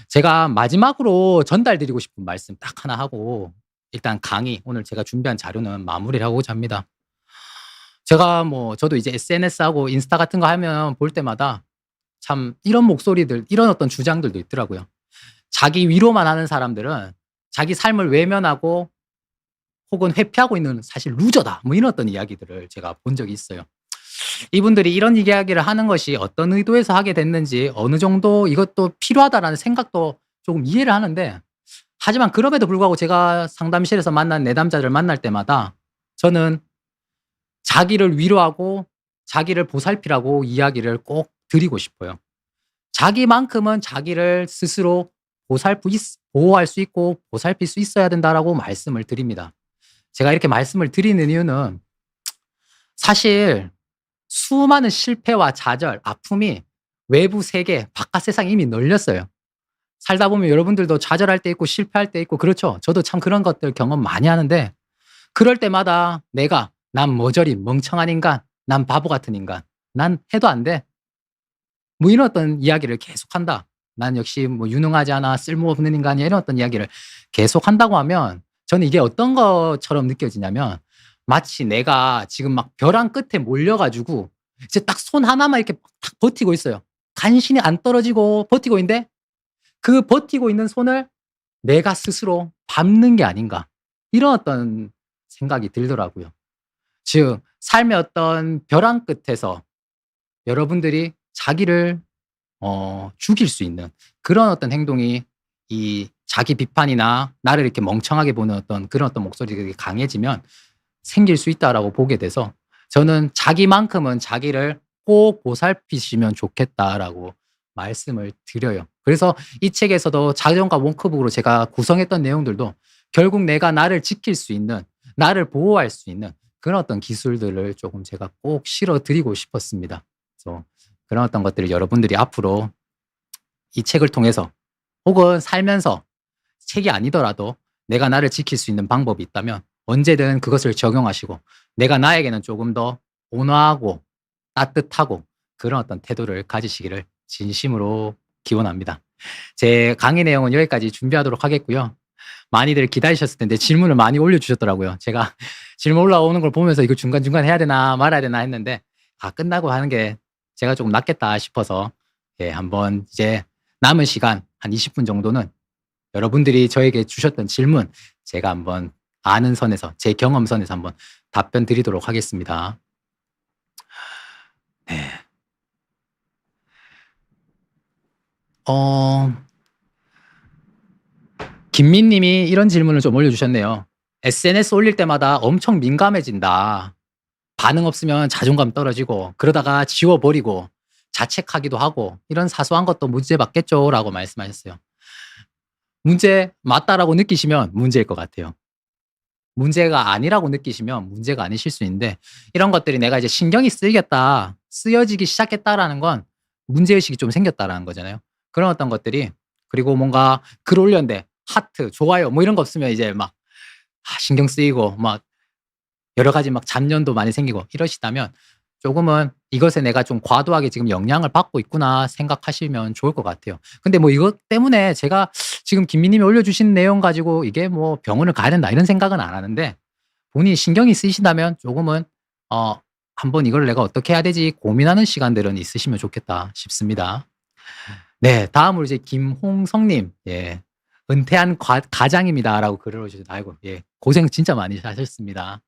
제가 마지막으로 전달드리고 싶은 말씀 딱 하나 하고, 일단 강의, 오늘 제가 준비한 자료는 마무리를 하고자 합니다. 제가 뭐, 저도 이제 SNS하고 인스타 같은 거 하면 볼 때마다 참 이런 목소리들, 이런 어떤 주장들도 있더라고요. 자기 위로만 하는 사람들은 자기 삶을 외면하고 혹은 회피하고 있는 사실 루저다. 뭐 이런 어떤 이야기들을 제가 본 적이 있어요. 이분들이 이런 이야기를 하는 것이 어떤 의도에서 하게 됐는지, 어느 정도 이것도 필요하다라는 생각도 조금 이해를 하는데, 하지만 그럼에도 불구하고 제가 상담실에서 만난 내담자들을 만날 때마다 저는 자기를 위로하고 자기를 보살피라고 이야기를 꼭 드리고 싶어요. 자기만큼은 자기를 스스로 보호할 수 있고 보살필 수 있어야 된다라고 말씀을 드립니다. 제가 이렇게 말씀을 드리는 이유는, 사실 수많은 실패와 좌절, 아픔이 외부 세계, 바깥 세상에 이미 널렸어요. 살다 보면 여러분들도 좌절할 때 있고 실패할 때 있고 그렇죠. 저도 참 그런 것들 경험 많이 하는데, 그럴 때마다 난 머저리 멍청한 인간, 난 바보 같은 인간, 난 해도 안 돼. 뭐 이런 어떤 이야기를 계속한다. 난 역시 뭐 유능하지 않아, 쓸모없는 인간이야, 이런 어떤 이야기를 계속한다고 하면, 저는 이게 어떤 것처럼 느껴지냐면, 마치 내가 지금 막 벼랑 끝에 몰려 가지고 이제 딱 손 하나만 이렇게 딱 버티고 있어요. 간신히 안 떨어지고 버티고 있는데, 그 버티고 있는 손을 내가 스스로 밟는 게 아닌가, 이런 어떤 생각이 들더라고요. 즉 삶의 어떤 벼랑 끝에서 여러분들이 자기를 죽일 수 있는 그런 어떤 행동이, 이 자기 비판이나 나를 이렇게 멍청하게 보는 어떤 그런 어떤 목소리가 강해지면 생길 수 있다라고 보게 돼서, 저는 자기만큼은 자기를 꼭 보살피시면 좋겠다라고 말씀을 드려요. 그래서 이 책에서도 자전과 워크북으로 제가 구성했던 내용들도 결국 내가 나를 지킬 수 있는, 나를 보호할 수 있는 그런 어떤 기술들을 조금 제가 꼭 실어 드리고 싶었습니다. 그래서 그런 어떤 것들을 여러분들이 앞으로 이 책을 통해서, 혹은 살면서 책이 아니더라도 내가 나를 지킬 수 있는 방법이 있다면 언제든 그것을 적용하시고, 내가 나에게는 조금 더 온화하고 따뜻하고 그런 어떤 태도를 가지시기를 진심으로 기원합니다. 제 강의 내용은 여기까지 준비하도록 하겠고요. 많이들 기다리셨을 텐데 질문을 많이 올려주셨더라고요. 제가 질문 올라오는 걸 보면서 이거 중간중간 해야 되나 말아야 되나 했는데, 끝나고 하는 게 제가 조금 낫겠다 싶어서, 예, 한번 이제 남은 시간 한 20분 정도는 여러분들이 저에게 주셨던 질문 제가 한번 아는 선에서, 제 경험 선에서 한번 답변 드리도록 하겠습니다. 네. 어, 김민 님이 이런 질문을 좀 올려주셨네요. SNS 올릴 때마다 엄청 민감해진다. 반응 없으면 자존감 떨어지고 그러다가 지워버리고 자책하기도 하고, 이런 사소한 것도 문제 맞겠죠? 라고 말씀하셨어요. 문제 맞다라고 느끼시면 문제일 것 같아요. 문제가 아니라고 느끼시면 문제가 아니실 수 있는데, 이런 것들이 내가 이제 신경이 쓰이겠다, 쓰여지기 시작했다라는 건 문제의식이 좀 생겼다라는 거잖아요. 그런 어떤 것들이, 그리고 뭔가 글 올렸는데 하트, 좋아요 뭐 이런 거 없으면 이제 막 신경 쓰이고 막 여러 가지 막 잡념도 많이 생기고 이러시다면, 조금은 이것에 내가 좀 과도하게 지금 영향을 받고 있구나 생각하시면 좋을 것 같아요. 근데 뭐 이것 때문에 제가 지금 김미 님이 올려주신 내용 가지고 이게 뭐 병원을 가야 된다 이런 생각은 안 하는데, 본인이 신경이 쓰이신다면 조금은 한번 이걸 내가 어떻게 해야 되지 고민하는 시간들은 있으시면 좋겠다 싶습니다. 네, 다음으로 이제 김홍성 님. 예. "은퇴한 가장입니다."라고 글을 올려주셨 아이고, 예. 고생 진짜 많이 하셨습니다.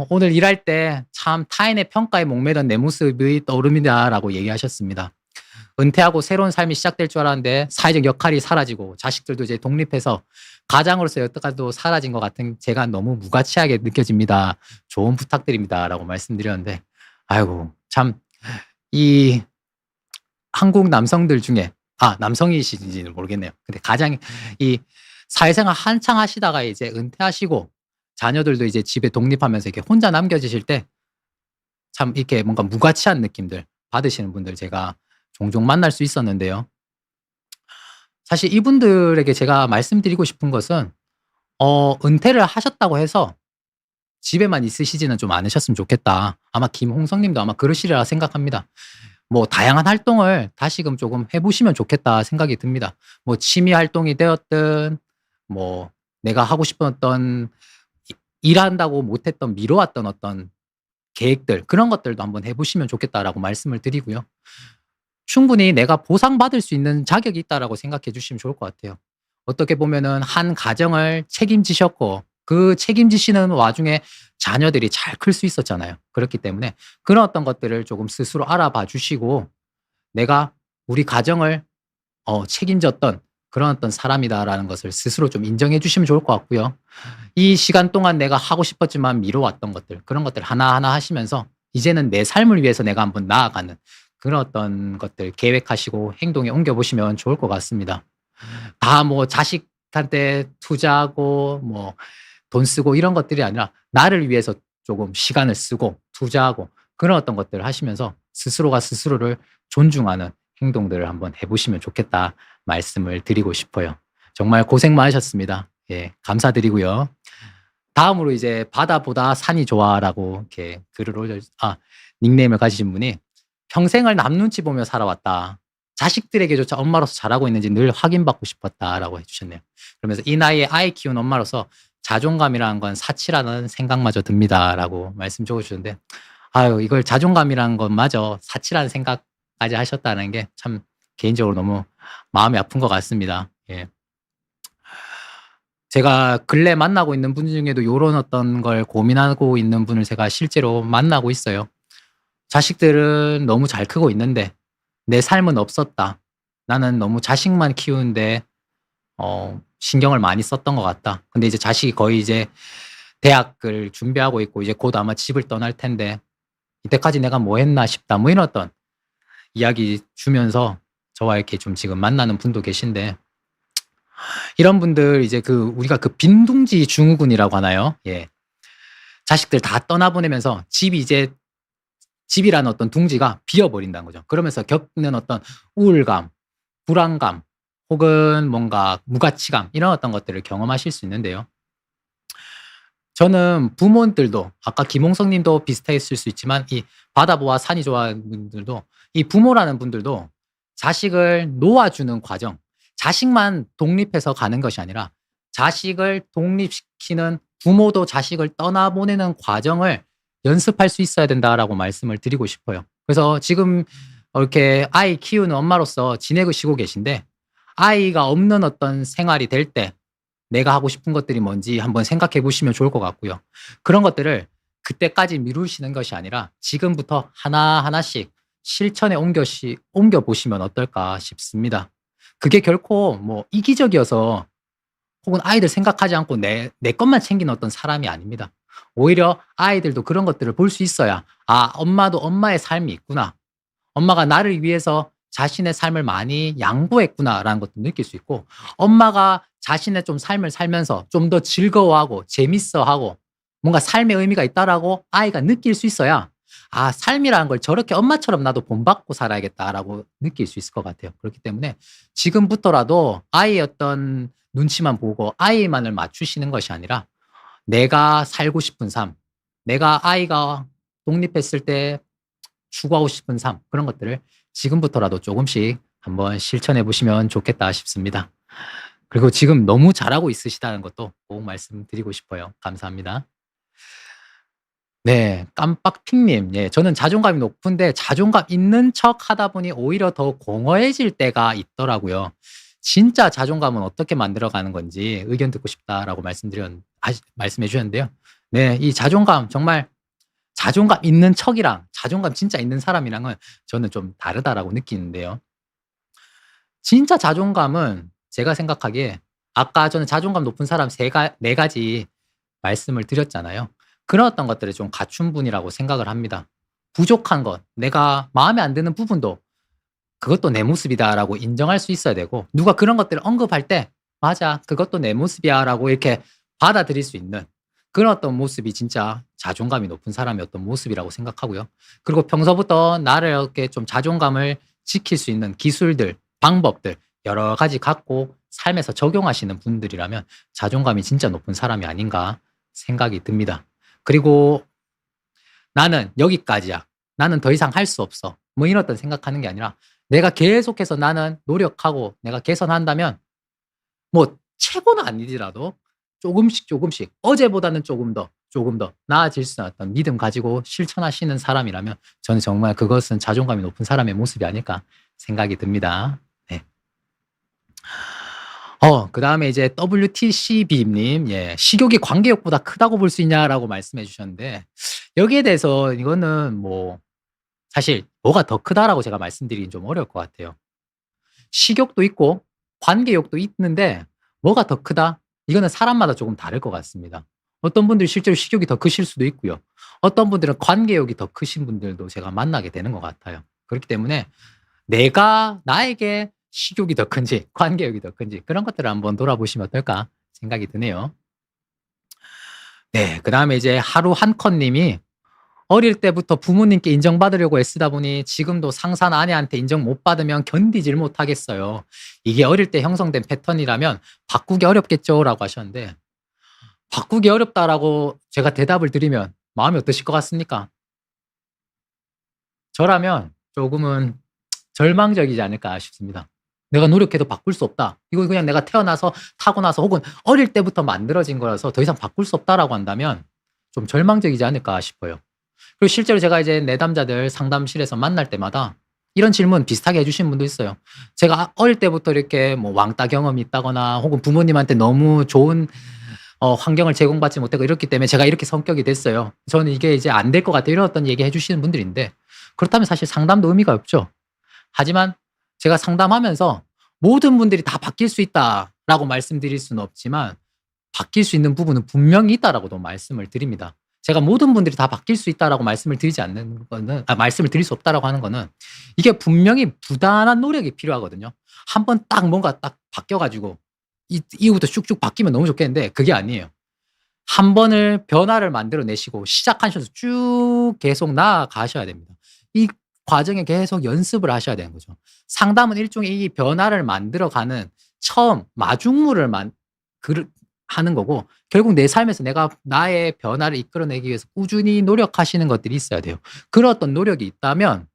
"오늘 일할 때 참 타인의 평가에 목매던 내 모습이 떠오릅니다."라고 얘기하셨습니다. "은퇴하고 새로운 삶이 시작될 줄 알았는데 사회적 역할이 사라지고 자식들도 이제 독립해서 가장으로서의 여태까지도 사라진 것 같은 제가 너무 무가치하게 느껴집니다. 조언 부탁드립니다."라고 말씀드렸는데, 아이고 참, 이 한국 남성들 중에, 남성이신지는 모르겠네요. 근데 가장 이 사회생활 한창 하시다가 이제 은퇴하시고 자녀들도 이제 집에 독립하면서 이렇게 혼자 남겨지실 때 참 이렇게 뭔가 무가치한 느낌들 받으시는 분들 제가 종종 만날 수 있었는데요. 사실 이분들에게 제가 말씀드리고 싶은 것은 은퇴를 하셨다고 해서 집에만 있으시지는 좀 않으셨으면 좋겠다. 아마 김홍석 님도 아마 그러시리라 생각합니다. 뭐 다양한 활동을 다시금 조금 해 보시면 좋겠다 생각이 듭니다. 뭐 취미 활동이 되었든 뭐 내가 하고 싶은 어떤 이 일한다고 못 했던 미뤄왔던 어떤 계획들 그런 것들도 한번 해 보시면 좋겠다라고 말씀을 드리고요. 충분히 내가 보상받을 수 있는 자격이 있다라고 생각해 주시면 좋을 것 같아요. 어떻게 보면은 한 가정을 책임지셨고 그 책임지시는 와중에 자녀들이 잘 클 수 있었잖아요. 그렇기 때문에 그런 어떤 것들을 조금 스스로 알아봐 주시고 '내가 우리 가정을 책임졌던 그런 어떤 사람이다.'라는 것을 스스로 좀 인정해 주시면 좋을 것 같고요. 이 시간 동안 내가 하고 싶었지만 미뤄왔던 것들 그런 것들 하나하나 하시면서 이제는 내 삶을 위해서 내가 한번 나아가는 그런 어떤 것들 계획하시고 행동에 옮겨 보시면 좋을 것 같습니다. 다 뭐 자식한테 투자하고 뭐 돈 쓰고 이런 것들이 아니라 나를 위해서 조금 시간을 쓰고 투자하고 그런 어떤 것들을 하시면서 스스로가 스스로를 존중하는 행동들을 한번 해 보시면 좋겠다 말씀을 드리고 싶어요. 정말 고생 많으셨습니다. 예. 감사드리고요. 다음으로 이제 "바다보다 산이 좋아."라고 이렇게 글을 닉네임을 가지신 분이 "평생을 남 눈치 보며 살아왔다. 자식들에게조차 엄마로서 잘하고 있는지 늘 확인받고 싶었다."라고 해 주셨네요. 그러면서 "이 나이에 아이 키운 엄마로서 자존감이라는 건 사치라는 생각마저 듭니다."라고 말씀 적어 주셨는데 아유 이걸 자존감이라는 것마저 사치라는 생각까지 하셨다는 게 참 개인적으로 너무 마음이 아픈 것 같습니다. 예. 제가 근래 만나고 있는 분 중에도 요런 어떤 걸 고민하고 있는 분을 제가 실제로 만나고 있어요. 자식들은 너무 잘 크고 있는데 내 삶은 없었다. 나는 너무 자식만 키우는데 신경을 많이 썼던 것 같다. 근데 이제 자식이 거의 이제 대학을 준비하고 있고 이제 곧 아마 집을 떠날 텐데 이때까지 내가 뭐 했나 싶다. 뭐 이런 어떤 이야기 주면서 저와 이렇게 좀 지금 만나는 분도 계신데 이런 분들 이제 우리가 빈둥지 증후군이라고 하나요? 예. 자식들 다 떠나보내면서 집이 이제 집이라는 어떤 둥지가 비어버린다는 거죠. 그러면서 겪는 어떤 우울감, 불안감 혹은 뭔가 무가치감 이런 어떤 것들을 경험하실 수 있는데요. 저는 부모들도 아까 김홍석 님도 비슷했을 수 있지만 이 바다보와 산이 좋아하는 분들도 이 부모라는 분들도 자식을 놓아주는 과정, 자식만 독립해서 가는 것이 아니라 자식을 독립시키는 부모도 자식을 떠나보내는 과정을 연습할 수 있어야 된다라고 말씀을 드리고 싶어요. 그래서 지금 이렇게 아이 키우는 엄마로서 지내시고 계신데 아이가 없는 어떤 생활이 될 때 내가 하고 싶은 것들이 뭔지 한번 생각해 보시면 좋을 것 같고요. 그런 것들을 그때까지 미루시는 것이 아니라 지금부터 하나하나씩 실천에 옮겨 보시면 어떨까 싶습니다. 그게 결코 뭐 이기적이어서 혹은 아이들 생각하지 않고 내 것만 챙기는 어떤 사람이 아닙니다. 오히려 아이들도 그런 것들을 볼 수 있어야 '아 엄마도 엄마의 삶이 있구나. 엄마가 나를 위해서 자신의 삶을 많이 양보했구나.'라는 것도 느낄 수 있고 엄마가 자신의 좀 삶을 살면서 좀 더 즐거워하고 재밌어하고 뭔가 '삶의 의미가 있다.'라고 아이가 느낄 수 있어야 '아 삶이라는 걸 저렇게 엄마처럼 나도 본받고 살아야겠다.'라고 느낄 수 있을 것 같아요. 그렇기 때문에 지금부터라도 아이의 어떤 눈치만 보고 아이만을 맞추시는 것이 아니라 내가 살고 싶은 삶, 내가 아이가 독립했을 때 추구하고 싶은 삶 그런 것들을 지금부터라도 조금씩 한번 실천해 보시면 좋겠다 싶습니다. 그리고 지금 너무 잘하고 있으시다는 것도 꼭 말씀드리고 싶어요. 감사합니다. 네. 깜빡핑님. 예. 저는 자존감이 높은데 자존감 있는 척 하다 보니 오히려 더 공허해질 때가 있더라고요. 진짜 자존감은 어떻게 만들어가는 건지 의견 듣고 싶다라고 말씀해 주셨는데요. 네. 이 자존감 정말 자존감 있는 척이랑 자존감 진짜 있는 사람이랑은 저는 좀 다르다라고 느끼는데요. 진짜 자존감은 제가 생각하기에 아까 저는 자존감 높은 사람 네 가지 말씀을 드렸잖아요. 그런 어떤 것들을 좀 갖춘 분이라고 생각을 합니다. 부족한 것, 내가 마음에 안 드는 부분도 '그것도 내 모습이다.'라고 인정할 수 있어야 되고 누가 그런 것들을 언급할 때 '맞아. 그것도 내 모습이야.'라고 이렇게 받아들일 수 있는 그런 어떤 모습이 진짜 자존감이 높은 사람의 어떤 모습이라고 생각하고요. 그리고 평소부터 나를 이렇게 좀 자존감을 지킬 수 있는 기술들, 방법들 여러 가지 갖고 삶에서 적용하시는 분들이라면 자존감이 진짜 높은 사람이 아닌가 생각이 듭니다. 그리고 '나는 여기까지야. 나는 더 이상 할 수 없어.' 뭐 이렇던 생각하는 게 아니라 내가 계속해서 나는 노력하고 내가 개선한다면 뭐 최고는 아니더라도 조금씩 조금씩 어제보다는 조금 더 나아질 수 있는 어떤 믿음 가지고 실천하시는 사람이라면 저는 정말 그것은 자존감이 높은 사람의 모습이 아닐까 생각이 듭니다. 네. 그다음에 이제 WTCB 님, 예, "식욕이 관계욕보다 크다고 볼 수 있냐?"라고 말씀해 주셨는데 여기에 대해서 이거는 뭐 사실 뭐가 더 크다라고 제가 말씀드리긴 좀 어려울 것 같아요. 식욕도 있고 관계욕도 있는데 뭐가 더 크다? 이거는 사람마다 조금 다를 것 같습니다. 어떤 분들이 실제로 식욕이 더 크실 수도 있고요. 어떤 분들은 관계욕이 더 크신 분들도 제가 만나게 되는 것 같아요. 그렇기 때문에 내가 나에게 식욕이 더 큰지 관계욕이 더 큰지 그런 것들을 한번 돌아보시면 어떨까 생각이 드네요. 네. 그다음에 이제 하루 한 컷 님이 "어릴 때부터 부모님께 인정받으려고 애쓰다 보니 지금도 상사나 아내한테 인정 못 받으면 견디질 못하겠어요. 이게 어릴 때 형성된 패턴이라면 바꾸기 어렵겠죠?"라고 하셨는데 바꾸기 어렵다라고 제가 대답을 드리면 마음이 어떠실 것 같습니까? 저라면 조금은 절망적이지 않을까 싶습니다. '내가 노력해도 바꿀 수 없다. 이거 그냥 내가 태어나서 타고나서 혹은 어릴 때부터 만들어진 거라서 더 이상 바꿀 수 없다.'라고 한다면 좀 절망적이지 않을까 싶어요. 그리고 실제로 제가 이제 내담자들 상담실에서 만날 때마다 이런 질문 비슷하게 해 주시는 분도 있어요. 제가 어릴 때부터 이렇게 뭐 왕따 경험이 있다거나 혹은 부모님한테 너무 좋은 환경을 제공받지 못하고 이렇기 때문에 제가 이렇게 성격이 됐어요. 저는 이게 이제 안 될 것 같아요. 이런 어떤 얘기 해 주시는 분들인데 그렇다면 사실 상담도 의미가 없죠. 하지만 제가 상담하면서 모든 분들이 다 바뀔 수 있다라고 말씀드릴 수는 없지만 바뀔 수 있는 부분은 분명히 있다라고도 말씀을 드립니다. 제가 모든 분들이 다 바뀔 수 있다라고 말씀을 드리지 않는 거는 말씀을 드릴 수 없다라고 하는 거는 이게 분명히 부단한 노력이 필요하거든요. 한번 딱 뭔가 딱 바뀌어 가지고 이후부터 쭉쭉 바뀌면 너무 좋겠는데 그게 아니에요. 한 번을 변화를 만들어 내시고 시작하셔서 쭉 계속 나아가셔야 됩니다. 이 과정에 계속 연습을 하셔야 되는 거죠. 상담은 일종의 이 변화를 만들어 가는 처음 마중물을 만 그르 하는 거고 결국 내 삶에서 내가 나의 변화를 이끌어내기 위해서 꾸준히 노력하시는 것들이 있어야 돼요. 그런 어떤 노력이 있다면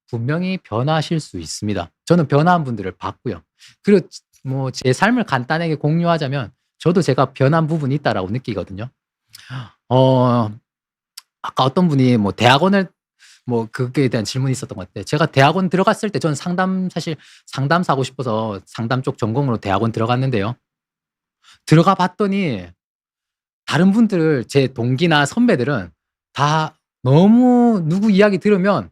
분명히 변하실 수 있습니다. 저는 변화한 분들을 봤고요. 그리고 뭐 제 삶을 간단하게 공유하자면 저도 제가 변한 부분이 있다라고 느끼거든요. 어 아까 어떤 분이 뭐 대학원을 뭐 그거에 대한 질문이 있었던 것 같아요. 제가 대학원 들어갔을 때 저는 사실 상담사 하고 싶어서 상담 쪽 전공으로 대학원 들어갔는데요. 들어가 봤더니 다른 분들 제 동기나 선배들은 다 너무 누구 이야기 들으면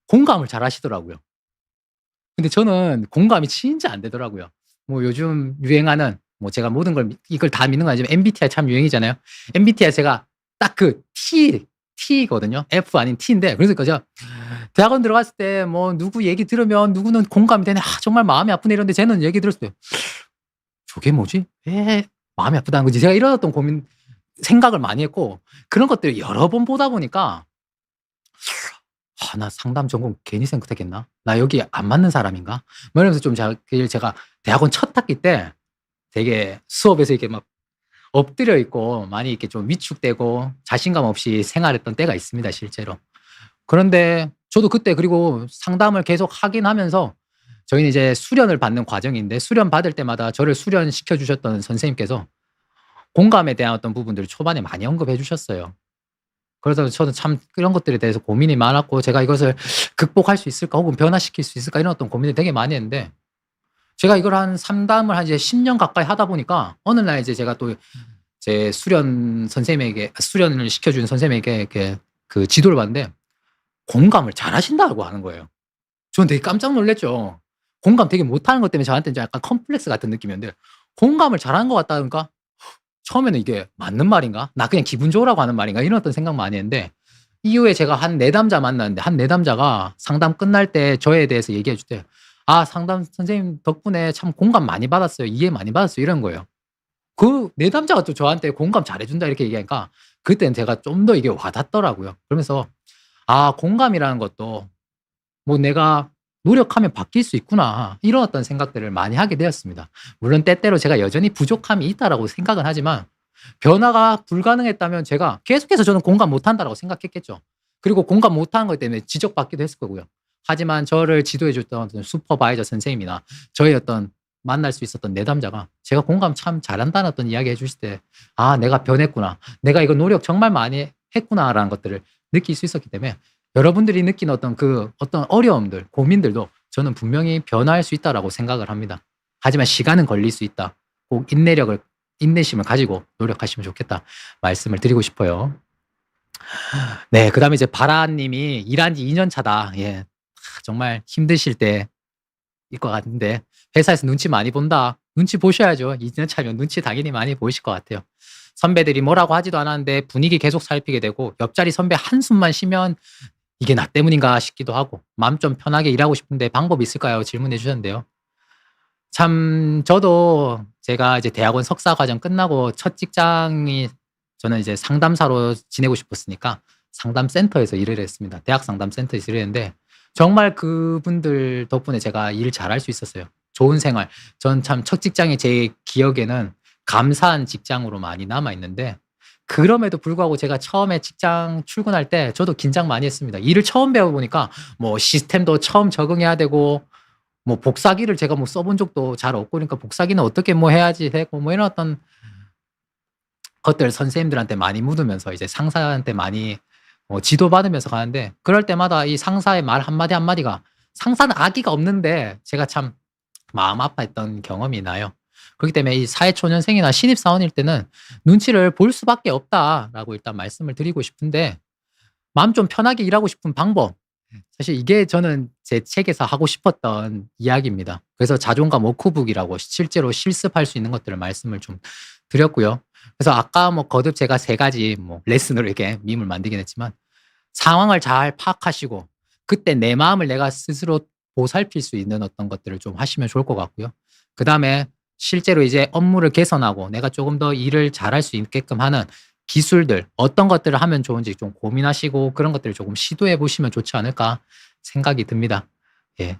공감을 잘 하시더라고요. 근데 저는 공감이 진짜 안 되더라고요. 뭐 요즘 유행하는 뭐 제가 모든 걸 이걸 다 믿는 건 아니지만 MBTI 참 유행이잖아요. MBTI 제가 딱 그 T거든요. F 아닌 T인데 그래서 제가 대학원 들어갔을 때 뭐 누구 얘기 들으면 누구는 공감이 되네. '아 정말 마음이 아프네.' 이러는데 쟤는 얘기 들었을 때 '저게 뭐지? 왜 마음이 아프다는 거지?' 제가 이런 어떤 생각을 많이 했고 그런 것들을 여러 번 보다 보니까 '아 나 상담 전공 괜히 선택했나? 나 여기 안 맞는 사람인가?' 뭐 이러면서 좀 제가 대학원 첫 학기 때 되게 수업에서 이렇게 막 엎드려 있고 많이 이렇게 좀 위축되고 자신감 없이 생활했던 때가 있습니다 실제로. 그런데 저도 그때 그리고 상담을 계속 하긴 하면서 저희는 이제 수련을 받는 과정인데 수련 받을 때마다 저를 수련시켜 주셨던 선생님께서 공감에 대한 어떤 부분들을 초반에 많이 언급해 주셨어요. 그래서 저는 참 이런 것들에 대해서 고민이 많았고 제가 이것을 '극복할 수 있을까? 혹은 변화시킬 수 있을까?' 이런 어떤 고민을 되게 많이 했는데 제가 이걸 한 상담을 한 이제 10년 가까이 하다 보니까 어느 날 이제 제가 또 제 수련을 시켜 준 선생님에게 이렇게 그 지도를 받는데 공감을 잘하신다고 하는 거예요. 저는 되게 깜짝 놀랐죠. 공감 되게 못하는 것 때문에 저한테는 좀 약간 컴플렉스 같은 느낌이었는데 공감을 잘하는 것 같다니까 처음에는 '이게 맞는 말인가? 나 그냥 기분 좋으라고 하는 말인가?' 이런 어떤 생각 많이 했는데 이후에 제가 한 내담자 만났는데 한 내담자가 상담 끝날 때 저에 대해서 얘기해 줄 때 "아 상담 선생님 덕분에 참 공감 많이 받았어요. 이해 많이 받았어요." 이런 거예요. 그 내담자가 또 저한테 "공감 잘해 준다." 이렇게 얘기하니까 그때는 제가 좀 더 이게 와 닿더라고요. 그러면서 '아 공감이라는 것도 뭐 내가 노력하면 바뀔 수 있구나. 이런 어떤 생각들을 많이 하게 되었습니다. 물론 때때로 제가 여전히 부족함이 있다라고 생각은 하지만 변화가 불가능했다면 제가 계속해서 저는 공감 못한다라고 생각했겠죠. 그리고 공감 못하는 것 때문에 지적받기도 했을 거고요. 하지만 저를 지도해 줬던 어떤 슈퍼바이저 선생님이나 저의 어떤 만날 수 있었던 내담자가 제가 공감 참 잘한다는 어떤 이야기 해주실 때, 아, 내가 변했구나. 내가 이거 노력 정말 많이 했구나라는 것들을 느낄 수 있었기 때문에 여러분들이 느끼는 어떤 어려움들, 고민들도 저는 분명히 변화할 수 있다라고 생각을 합니다. 하지만 시간은 걸릴 수 있다. 꼭 인내심을 가지고 노력하시면 좋겠다. 말씀을 드리고 싶어요. 네, 그 다음에 이제 바라님이 일한 지 2년 차다. 예. 정말 힘드실 때일 것 같은데, 회사에서 눈치 많이 본다. 눈치 보셔야죠. 2년 차면 눈치 당연히 많이 보이실 것 같아요. 선배들이 뭐라고 하지도 않았는데 분위기 계속 살피게 되고, 옆자리 선배 한숨만 쉬면 이게 나 때문인가 싶기도 하고, 마음 좀 편하게 일하고 싶은데 방법이 있을까요? 질문해 주셨는데요. 참, 저도 제가 이제 대학원 석사 과정 끝나고 첫 직장이 저는 이제 상담사로 지내고 싶었으니까 상담센터에서 일을 했습니다. 대학 상담센터에서 일을 했는데 정말 그분들 덕분에 제가 일 잘할 수 있었어요. 좋은 생활. 전 참 첫 직장이 제 기억에는 감사한 직장으로 많이 남아 있는데 그럼에도 불구하고 제가 처음에 직장 출근할 때 저도 긴장 많이 했습니다. 일을 처음 배워보니까 뭐 시스템도 처음 적응해야 되고 뭐 복사기를 제가 뭐 써본 적도 잘 없고 그러니까 복사기는 어떻게 뭐 해야지 되고 뭐 이런 어떤 것들 선생님들한테 많이 묻으면서 이제 상사한테 많이 지도받으면서 가는데 그럴 때마다 이 상사의 말 한마디 한마디가 상사는 악의가 없는데 제가 참 마음 아파했던 경험이 나요. 그렇기 때문에 이 사회초년생이나 신입사원일 때는 눈치를 볼 수밖에 없다라고 일단 말씀을 드리고 싶은데 마음 좀 편하게 일하고 싶은 방법. 사실 이게 저는 제 책에서 하고 싶었던 이야기입니다. 그래서 자존감 워크북이라고 실제로 실습할 수 있는 것들을 말씀을 좀 드렸고요. 그래서 아까 뭐 거듭 제가 세 가지 뭐 레슨으로 이렇게 밈을 만들긴 했지만 상황을 잘 파악하시고 그때 내 마음을 내가 스스로 보살필 수 있는 어떤 것들을 좀 하시면 좋을 것 같고요. 그다음에 실제로 이제 업무를 개선하고 내가 조금 더 일을 잘할 수 있게끔 하는 기술들, 어떤 것들을 하면 좋은지 좀 고민하시고 그런 것들을 조금 시도해 보시면 좋지 않을까 생각이 듭니다. 예.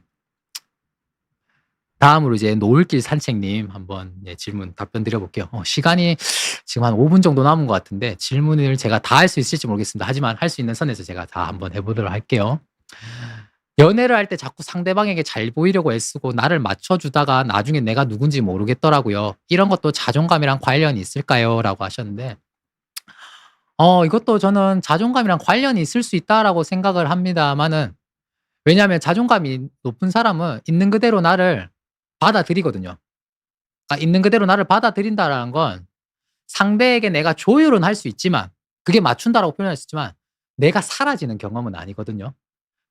다음으로 이제 노을길 산책님 한번 예, 질문 답변 드려볼게요. 시간이 지금 한 5분 정도 남은 것 같은데 질문을 제가 다 할 수 있을지 모르겠습니다. 하지만 할 수 있는 선에서 제가 다 한번 해보도록 할게요. 연애를 할 때 자꾸 상대방에게 잘 보이려고 애쓰고 나를 맞춰주다가 나중에 내가 누군지 모르겠더라고요. 이런 것도 자존감이랑 관련이 있을까요? 라고 하셨는데 이것도 저는 자존감이랑 관련이 있을 수 있다라고 생각을 합니다만은 왜냐하면 자존감이 높은 사람은 있는 그대로 나를 받아들이거든요. 그러니까 있는 그대로 나를 받아들인다라는 건 상대에게 내가 조율은 할 수 있지만 그게 맞춘다라고 표현할 수 있지만 내가 사라지는 경험은 아니거든요.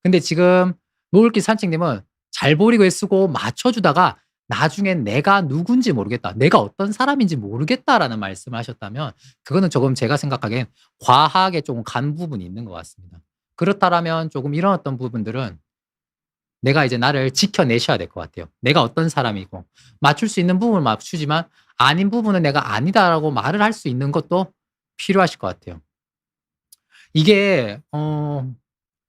근데 지금 노을길 산책님은 잘 보이고 애쓰고 맞춰주다가 나중엔 내가 누군지 모르겠다. 내가 어떤 사람인지 모르겠다라는 말씀을 하셨다면 그거는 조금 제가 생각하기엔 과하게 조금 간 부분이 있는 것 같습니다. 그렇다라면 조금 이런 어떤 부분들은 내가 이제 나를 지켜내셔야 될 것 같아요. 내가 어떤 사람이고 맞출 수 있는 부분을 맞추지만 아닌 부분은 내가 아니다라고 말을 할 수 있는 것도 필요하실 것 같아요. 이게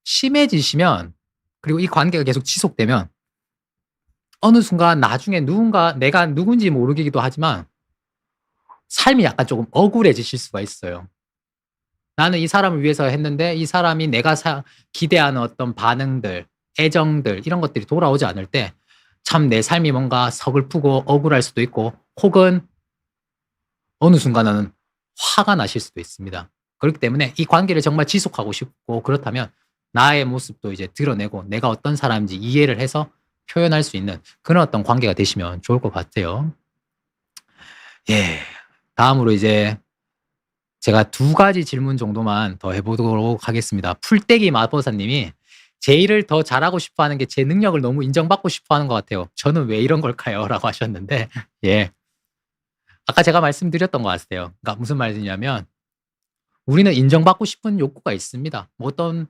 심해지시면 그리고 이 관계가 계속 지속되면 어느 순간 나중에 누군가 내가 누군지 모르기도 하지만 삶이 약간 조금 억울해지실 수가 있어요. 나는 이 사람을 위해서 했는데 이 사람이 내가 기대하는 어떤 반응들, 애정들 이런 것들이 돌아오지 않을 때 참 내 삶이 뭔가 서글프고 억울할 수도 있고 혹은 어느 순간은 화가 나실 수도 있습니다. 그렇기 때문에 이 관계를 정말 지속하고 싶고 그렇다면 나의 모습도 이제 드러내고 내가 어떤 사람인지 이해를 해서 표현할 수 있는 그런 어떤 관계가 되시면 좋을 것 같아요. 예. 다음으로 이제 제가 두 가지 질문 정도만 더 해보도록 하겠습니다. 풀떼기 마법사님이 제 일을 더 잘하고 싶어 하는 게 제 능력을 너무 인정받고 싶어 하는 것 같아요. 저는 왜 이런 걸까요? 라고 하셨는데, 예. 아까 제가 말씀드렸던 것 같아요. 그러니까 무슨 말이냐면, 우리는 인정받고 싶은 욕구가 있습니다. 뭐 어떤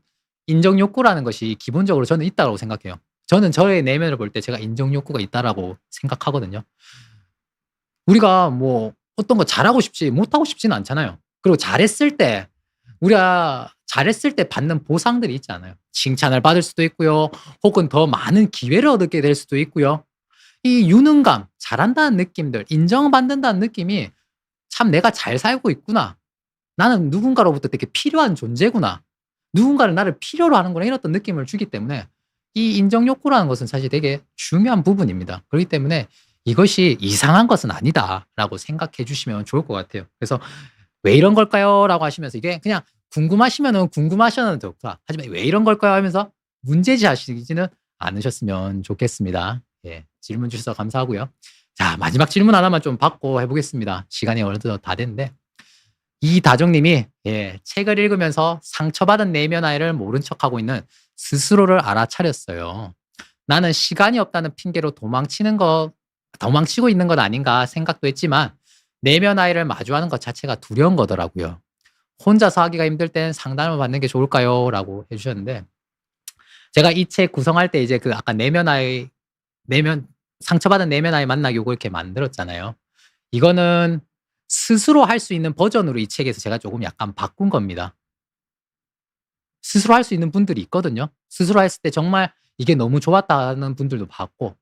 인정 욕구라는 것이 기본적으로 저는 있다고 생각해요. 저는 저의 내면을 볼 때 제가 인정 욕구가 있다라고 생각하거든요. 우리가 뭐 어떤 거 잘하고 싶지 못하고 싶지는 않잖아요. 그리고 잘했을 때 우리가 잘했을 때 받는 보상들이 있지 않아요. 칭찬을 받을 수도 있고요. 혹은 더 많은 기회를 얻게 될 수도 있고요. 이 유능감, 잘한다는 느낌들, 인정받는다는 느낌이 '참 내가 잘 살고 있구나. 나는 누군가로부터 되게 필요한 존재구나. 누군가를 나를 필요로 하는구나.' 이런 어떤 느낌을 주기 때문에 이 인정 욕구라는 것은 사실 되게 중요한 부분입니다. 그렇기 때문에 '이것이 이상한 것은 아니다.'라고 생각해 주시면 좋을 것 같아요. 그래서 "왜 이런 걸까요?"라고 하시면서 이게 그냥 궁금하시면은 궁금하셔도 좋다. 하지만 "왜 이런 걸까요?" 하면서 문제제하시지는 않으셨으면 좋겠습니다. 예. 질문 주셔서 감사하고요. 자, 마지막 질문 하나만 좀 받고 해 보겠습니다. 시간이 어느덧 다 됐는데, 이다정 님이 책을 읽으면서 상처받은 내면 아이를 모른 척하고 있는 스스로를 알아차렸어요. 나는 시간이 없다는 핑계로 도망치고 있는 것 아닌가 생각도 했지만 내면 아이를 마주하는 것 자체가 두려운 거더라고요. 혼자서 하기가 힘들 땐 상담을 받는 게 좋을까요? 라고 해주셨는데, 제가 이 책 구성할 때 이제 그 아까 내면, 상처받은 내면 아이 만나기 요거 이렇게 만들었잖아요. 이거는 스스로 할 수 있는 버전으로 이 책에서 제가 조금 약간 바꾼 겁니다. 스스로 할 수 있는 분들이 있거든요. 스스로 했을 때 정말 이게 너무 좋았다는 분들도 봤고,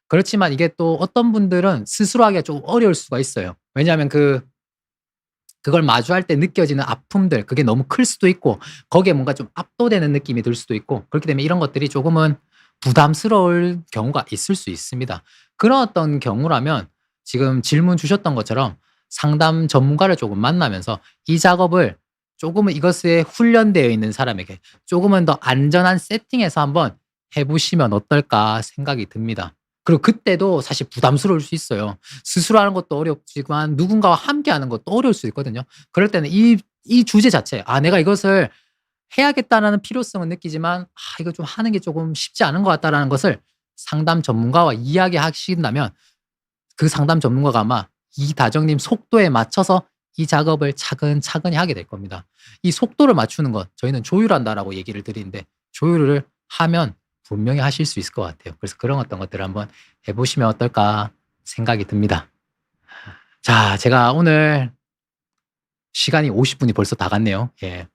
그렇지만 이게 또 어떤 분들은 스스로 하기가 좀 어려울 수가 있어요. 왜냐하면 그걸 마주할 때 느껴지는 아픔들, 그게 너무 클 수도 있고 거기에 뭔가 좀 압도되는 느낌이 들 수도 있고, 그렇기 때문에 이런 것들이 조금은 부담스러울 경우가 있을 수 있습니다. 그런 어떤 경우라면 지금 질문 주셨던 것처럼 상담 전문가를 조금 만나면서 이 작업을 조금은 이것에 훈련되어 있는 사람에게 조금은 더 안전한 세팅에서 한번 해 보시면 어떨까 생각이 듭니다. 그리고 그때도 사실 부담스러울 수 있어요. 스스로 하는 것도 어렵지만 누군가와 함께 하는 것도 어려울 수 있거든요. 그럴 때는 이 주제 자체, '아 내가 이것을 해야겠다.'라는 필요성은 느끼지만 '아 이거 좀 하는 게 조금 쉽지 않은 것 같다.'라는 것을 상담 전문가와 이야기하신다면 그 상담 전문가가 아마 이다정 님 속도에 맞춰서 이 작업을 차근차근히 하게 될 겁니다. 이 속도를 맞추는 것, 저희는 조율한다라고 얘기를 드리는데, 조율을 하면 분명히 하실 수 있을 것 같아요. 그래서 그런 어떤 것들을 한번 해 보시면 어떨까 생각이 듭니다. 자, 제가 오늘 시간이 50 분이 벌써 다 갔네요. 예.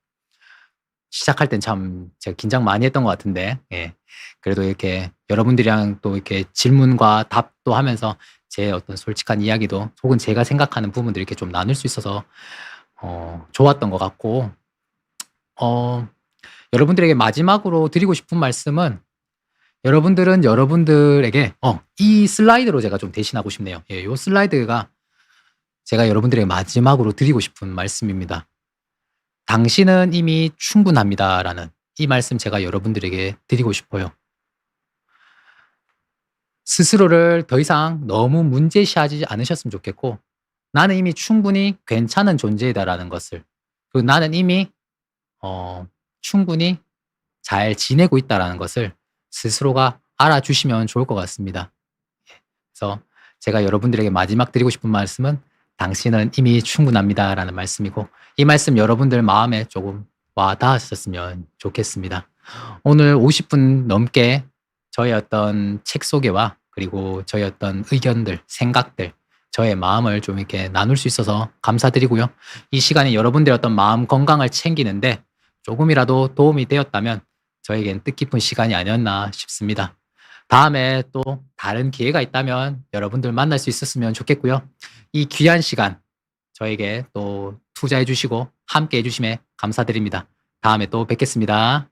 시작할 땐 참 제가 긴장 많이 했던 것 같은데, 그래도 이렇게 여러분들이랑 또 이렇게 질문과 답도 하면서 제 어떤 솔직한 이야기도 혹은 제가 생각하는 부분들 이렇게 좀 나눌 수 있어서 좋았던 것 같고, 어 여러분들에게 마지막으로 드리고 싶은 말씀은, 여러분들은 여러분들에게 이 슬라이드로 제가 좀 대신하고 싶네요. 예, 요 슬라이드가 제가 여러분들에게 마지막으로 드리고 싶은 말씀입니다. "당신은 이미 충분합니다."라는 이 말씀 제가 여러분들에게 드리고 싶어요. 스스로를 더 이상 너무 문제시하지 않으셨으면 좋겠고, '나는 이미 충분히 괜찮은 존재이다.'라는 것을, 그리고 '나는 이미 충분히 잘 지내고 있다.'라는 것을 스스로가 알아주시면 좋을 것 같습니다. 그래서 제가 여러분들에게 마지막 드리고 싶은 말씀은 "당신은 이미 충분합니다."라는 말씀이고, 이 말씀 여러분들 마음에 조금 와 닿으셨으면 좋겠습니다. 오늘 50분 넘게 저의 어떤 책 소개와 그리고 저의 어떤 의견들, 생각들, 저의 마음을 좀 이렇게 나눌 수 있어서 감사드리고요. 이 시간이 여러분들의 어떤 마음 건강을 챙기는데 조금이라도 도움이 되었다면 저에겐 뜻깊은 시간이 아니었나 싶습니다. 다음에 또 다른 기회가 있다면 여러분들 만날 수 있었으면 좋겠고요. 이 귀한 시간 저에게 또 투자해 주시고 함께 해 주심에 감사드립니다. 다음에 또 뵙겠습니다.